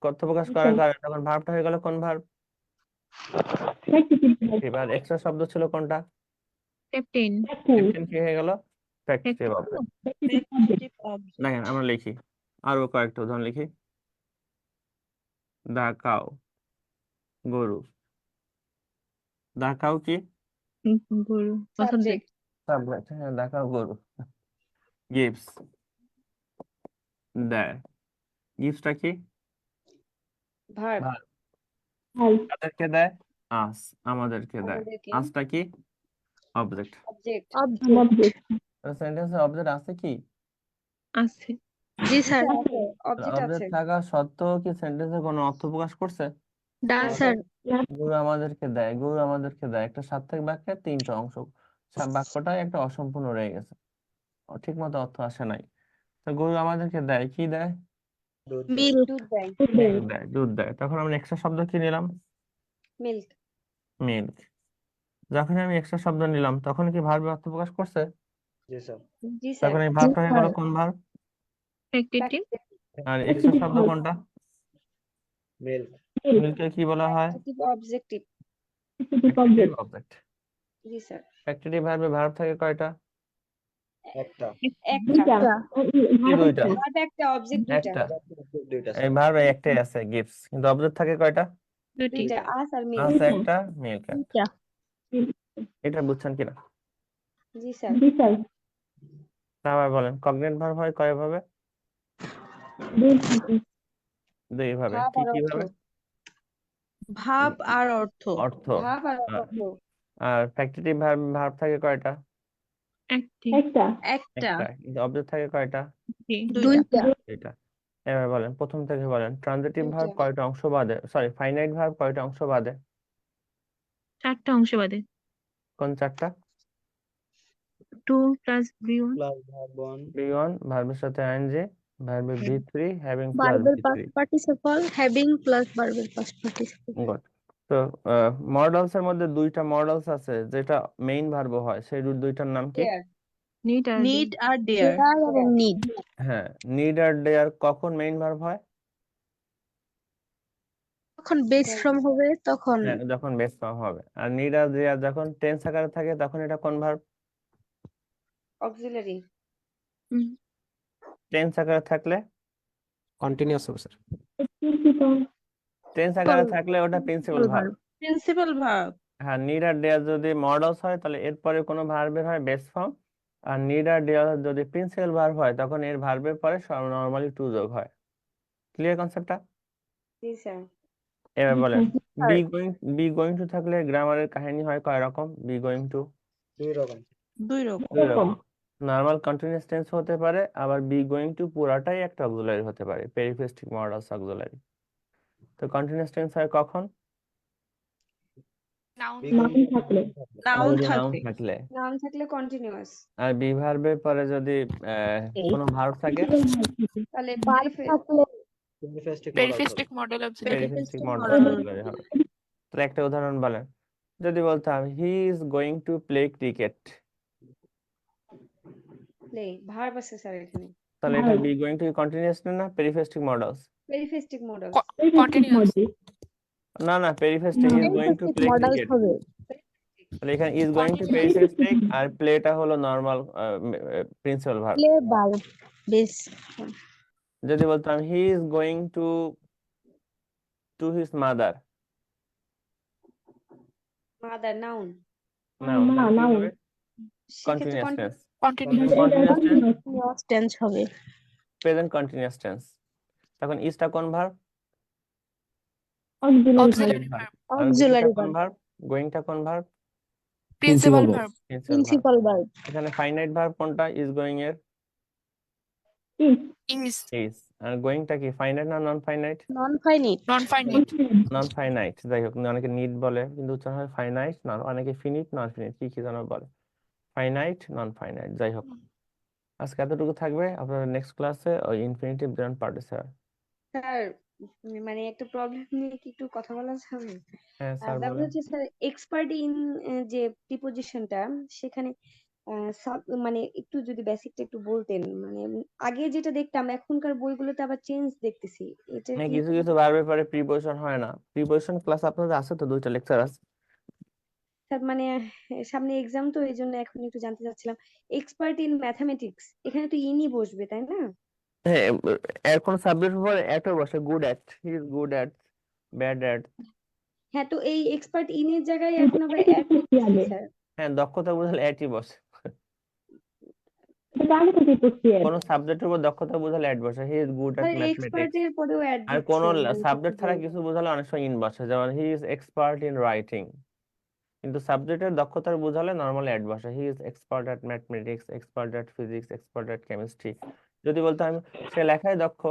অর্থ প্রকাশ করার কারণে তখন ভার্বটা হয়ে গেল কোন ভার্ব? Substitute verb. এবার এক্সট্রা শব্দ ছিল কোনটা? Captain Captain. ক্যাপ্টেন কি হয়ে গেল? Factitive object. Substitute object. দেখেন আমরা লিখি, আরো কয়েকটা উদাহরণ লিখি। দা কাউ, গরু। দা কাউ কি? গরু সাবজেক্ট সাবজেক্ট সাবজেক্ট, হ্যাঁ, দা কাউ গরু। গিভস, দেয়। গিভসটা কি? Verb verb. Verb. তাদেরকে দেয়, আস, আমাদেরকে দেয়। আমাদেরকে আসটা কি? অবজেক্ট। Object Object. সেন্টেন্সে অবজেক্ট আছে কি? আছে জি স্যার আছে অবজেক্ট আছে অবজেক্ট থাকা সত্ত্বেও কি সেন্টেন্সে কোনো অর্থ প্রকাশ করছে? না না স্যার গরু আমাদেরকে দেয়, গরু আমাদেরকে দেয়, একটা সার্থক বাক্যের তিনটা অংশ, বাক্যটাই একটা অসম্পূর্ণ রয়ে গেছে, ঠিক মতো অর্থ আসে নাই। তো গরু আমাদেরকে দেয়, কি দেয়? দুধ মিল্ক দুধ দেয় মিল্ক দেয়, দুধ দেয়। তখন আমরা এক্সট্রা শব্দ কি নিলাম? Milk milk. যখন আমি এক্সট্রা শব্দ নিলাম তখন কি ভার্বের অর্থ প্রকাশ করছে? জি স্যার জি স্যার তখন এই ভার্বটা হয়ে গেল কোন ভার্ব? ফ্যাক্টরি আর এক্সট্রা শব্দ কোনটা? মিল্ক মিল্ককে কি বলা হয়? Objective Substitute factitive object. Object. জি স্যার ফ্যাক্টেটিভ ভার্বে ভার্ব থাকে কয়টা? একটা একটা দুইটা। কি দুইটা? ভার্ব একটা অবজেক্ট দুইটা একটা। দুইটা এই ভার্বে একটাই আছে, গিভস, কিন্তু অবজেক্ট থাকে কয়টা? দুটি দুইটা আস আর মিল্ক আছে একটা, মিল্ক একটা। দুইটা এটা বুঝছেন কিনা? জি স্যার জি স্যার। আবার বলেন, কগনেট ভার্ব হয় কয় ভাবে? দুই ভাবে। ভাব কি আর কি অর্থ ভাবে? ভাব আর অর্থ অর্থ। ভাব আর আহ, অর্থ আর ফ্যাক্টেটিভ ভার্ব ভার্ব থাকে কয়টা? একটি একটা। একটা একটা, কিন্তু অবজেক্ট থাকে কয়টা? দুইটা দুইটা। এবার বলেন, প্রথম থেকে বলেন, ট্রানজিটিভ ভার্ব দুইটা কয়টা অংশ বাদে, সরি, ফাইনাইট ভার্ব কয়টা অংশ বাদে? চারটা অংশ বাদে কোন চারটা? 2 plus V1 plus verb one B one, ভার্বের সাথে আইএনজি, ভার্বের ভি3, হ্যাভিং প্লাস ভার্বের ভি3। পাস্ট পার্টিসিপল হ্যাভিং প্লাস ভার্বের পাস্ট পার্টিসিপল গুড। তো মডেলস এর মধ্যে দুইটা মডেলস আছে যেটা মেইন ভার্ব হয়, সেই দুইটার নাম কি? দেয়ার নিড আর নিড আর ডেয়ার ডেয়ার এবং নিড হ্যাঁ, নিড আর ডেয়ার কখন মেইন ভার্ব হয়? যখন বেস ফ্রম হবে তখন হ্যাঁ, যখন বেস ফর্ম হবে। আর নিড আর ডেয়ার যখন টেন্স আকারে থাকে তখন এটা কোন ভার্ব? অক্সিলারি টেন্স আকারে থাকলে কন্টিনিউয়াস হবে স্যার Participle. টেন্স আকারে থাকলে ওটা প্রিন্সিপাল ভার্ব। Principal verb. হ্যাঁ, নিড আর ডেয়ার যদি মডালস হয় তাহলে এরপরে কোনো ভার্বের হয় বেস ফর্ম, আর নিড আর ডেয়ার যদি প্রিন্সিপাল ভার্ব হয় তখন এর ভার্বের পরে নর্মালি টু যোগ হয়। ক্লিয়ার কনসেপ্টটা? জি স্যার। এবার বলেন স্যার। বি গোয়িং টু থাকলে গ্রামারের কাহিনী হয় কয় রকম? বি গোয়িং টু দুই রকম। দুই রকম। দুই রকম। নর্মাল কন্টিনিউয়াস টেন্স হতে পারে, আবার বি গোয়িং টু পুরাটাই একটা অক্সিলারি হতে পারে, পেরিফেস্টিক মডালস অক্সিলারি। তো কন্টিনিউয়াস টেন্স হয় কখন? নাউন বিগত থাকলে। নাউন যদি নাউন থাকলে। থাকলে, নাউন থাকলে কন্টিনিউয়াস। আর বি ভার্বের পরে যদি কোনো ভার্ব থাকে, তাহলে পেরিফেস্টিক মডালস হবে। Periphrastic modal auxiliary. Periphrastic modals modal auxiliary হবে। তাহলে একটা উদাহরণ বলেন, যদি বলতাম he is going to play cricket, play verb আছে স্যার এখানে। তাহলে এটা বি গোয়িং টু কন্টিনিউয়াস না periphrastic modals? Periphrastic modal. Continuous. না periphrastic is going to play modals cricket, হবে। তাহলে এখানে is going to Continuous. Periphrastic আর প্লেটা হলো normal principal verb. Play verb base. যদি বলতাম he is going to his mother, mother noun. Noun সেক্ষেত্রে continuous tense. Continuous. Continuous tense continuous tense হবে। Present continuous tense. তখন ইজটা কোন ভার্ব? Auxiliary verb. আর অক্সিলারি কোন ভার্ব? গোয়িংটা কোন verb? Principal Principal verb. Principal verb. Principal verb. এখানে ফাইনাইট ভার্ব কোনটা? ইজ গোয়িং এর ইজ ইজ, আর গোয়িংটা কি ফাইনাইট না non finite? Non finite. Non finite. Non finite. যাই হোক, অনেকে নিট বলে কিন্তু উচ্চারণ হয় ফাইনাইট, না অনেকে ফিনিট নন ফিনিট কি যেন বলে, ফাইনাইট নন ফাইনাইট। যাই হোক, আজকে এতটুকু থাকবে। আপনারা নেক্সট ক্লাসে ওই ইনফিনিটিভ জেনারেল পার্টিসিপল। স্যার মানে একটা প্রবলেম নিয়ে কি একটু কথা বলা যাবে? হ্যাঁ স্যার ব্যাপার বলেন। হচ্ছে স্যার এক্সপার্ট ইন যে প্রিপোজিশনটা সেখানে মানে একটু যদি বেসিকটা একটু বলতেন, মানে আগে যেটা দেখতাম এখনকার বইগুলোতে আবার চেঞ্জ দেখতেছি, এটা হ্যাঁ, কি কিছু কিছু ভার্বের পরে প্রিপোজিশন হয় না। প্রিপোজিশন ক্লাস আপনাদের আছে তো, 2টা লেকচার আছে। স্যার মানে সামনে এক্সাম তো এই জন্য এখন একটু জানতে চাচ্ছিলাম, এক্সপার্ট ইন ম্যাথামেটিক্স এখানে তো ইনি বসবে তাই না? হ্যাঁ, এর কোন সাবজেক্টের পরে এটও বসে, good at, he is good at, bad at. হ্যাঁ, তো এই এক্সপার্ট ইন এর জায়গায় এখন আবার অ্যাড বসতেছে স্যার। হ্যাঁ, দক্ষতা বোঝালে অ্যাটই বসে। কোন সাবজেক্টের উপর দক্ষতা বোঝালে অ্যাট বসে, he is good at sir expert mathematics. এর পরেও অ্যাড আর কোন দিচ্ছে, মানে সাবজেক্ট ছাড়া বলবো? কিছু বোঝালে অনেক সময় ইন বসে, যেমন হি ইজ এক্সপার্ট ইন রাইটিং। কিন্তু সাবজেক্টের দক্ষতার বোঝালে নর্মালি অ্যাড বসে, হি is expert at mathematics, expert at physics, expert at chemistry. যদি বলতাম সে লেখায় দক্ষ,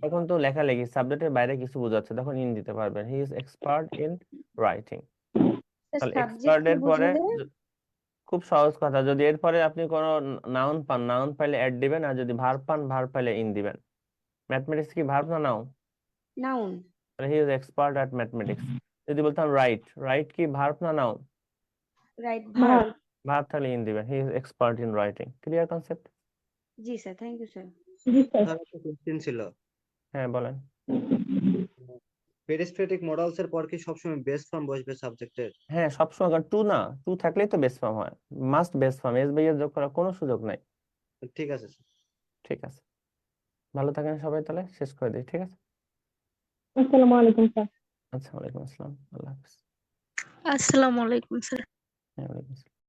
তখন তো লেখালেখি সাবজেক্টের বাইরে কিছু বোঝাচ্ছে, তখন ইন দিতে পারবেন, হি ইজ এক্সপার্ট ইন রাইটিং। তাহলে এক্সপার্ট সাবজেক্টকে এর পরে বোঝালে খুব সহজ কথা, যদি এরপরে আপনি কোনো নাউন পান, নাউন পাইলে অ্যাড দিবেন, আর যদি ভার্ব পান, ভার্ব পাইলে ইন দিবেন। ম্যাথমেটিক্স কি ভার্ব না নাউন? নাউন। তাহলে he is expert at mathematics. যদি বলতাম রাইট, রাইট কি ভার্ব না নাউন? Write verb. ভার্ব, তাহলে ইন দিবেন, he is expert in writing. Clear concept? জি sir, thank you sir. Sir একটা কোশ্চেন ছিল, হ্যাঁ বলেন। পেরিফেস্টিক মডেলস এর পর কি সবসময় বেস ফর্ম বসবে সাবজেক্টের? হ্যাঁ, সবসময়, কারণ টু না, টু থাকলেই তো বেস ফর্ম হয়, must base form, s by এর যোগ করার কোনো সুযোগ নাই। ঠিক আছে স্যার। ঠিক আছে, ভালো থাকেন সবাই, তাহলে শেষ করে দিই, ঠিক আছে? আসসালামু আলাইকুম স্যার। আচ্ছা, ওয়ালাইকুম আসসালাম, আল্লাহ হাফিজ। আসসালামু আলাইকুম স্যার। হ্যাঁ, ওয়ালাইকুম আসসালাম।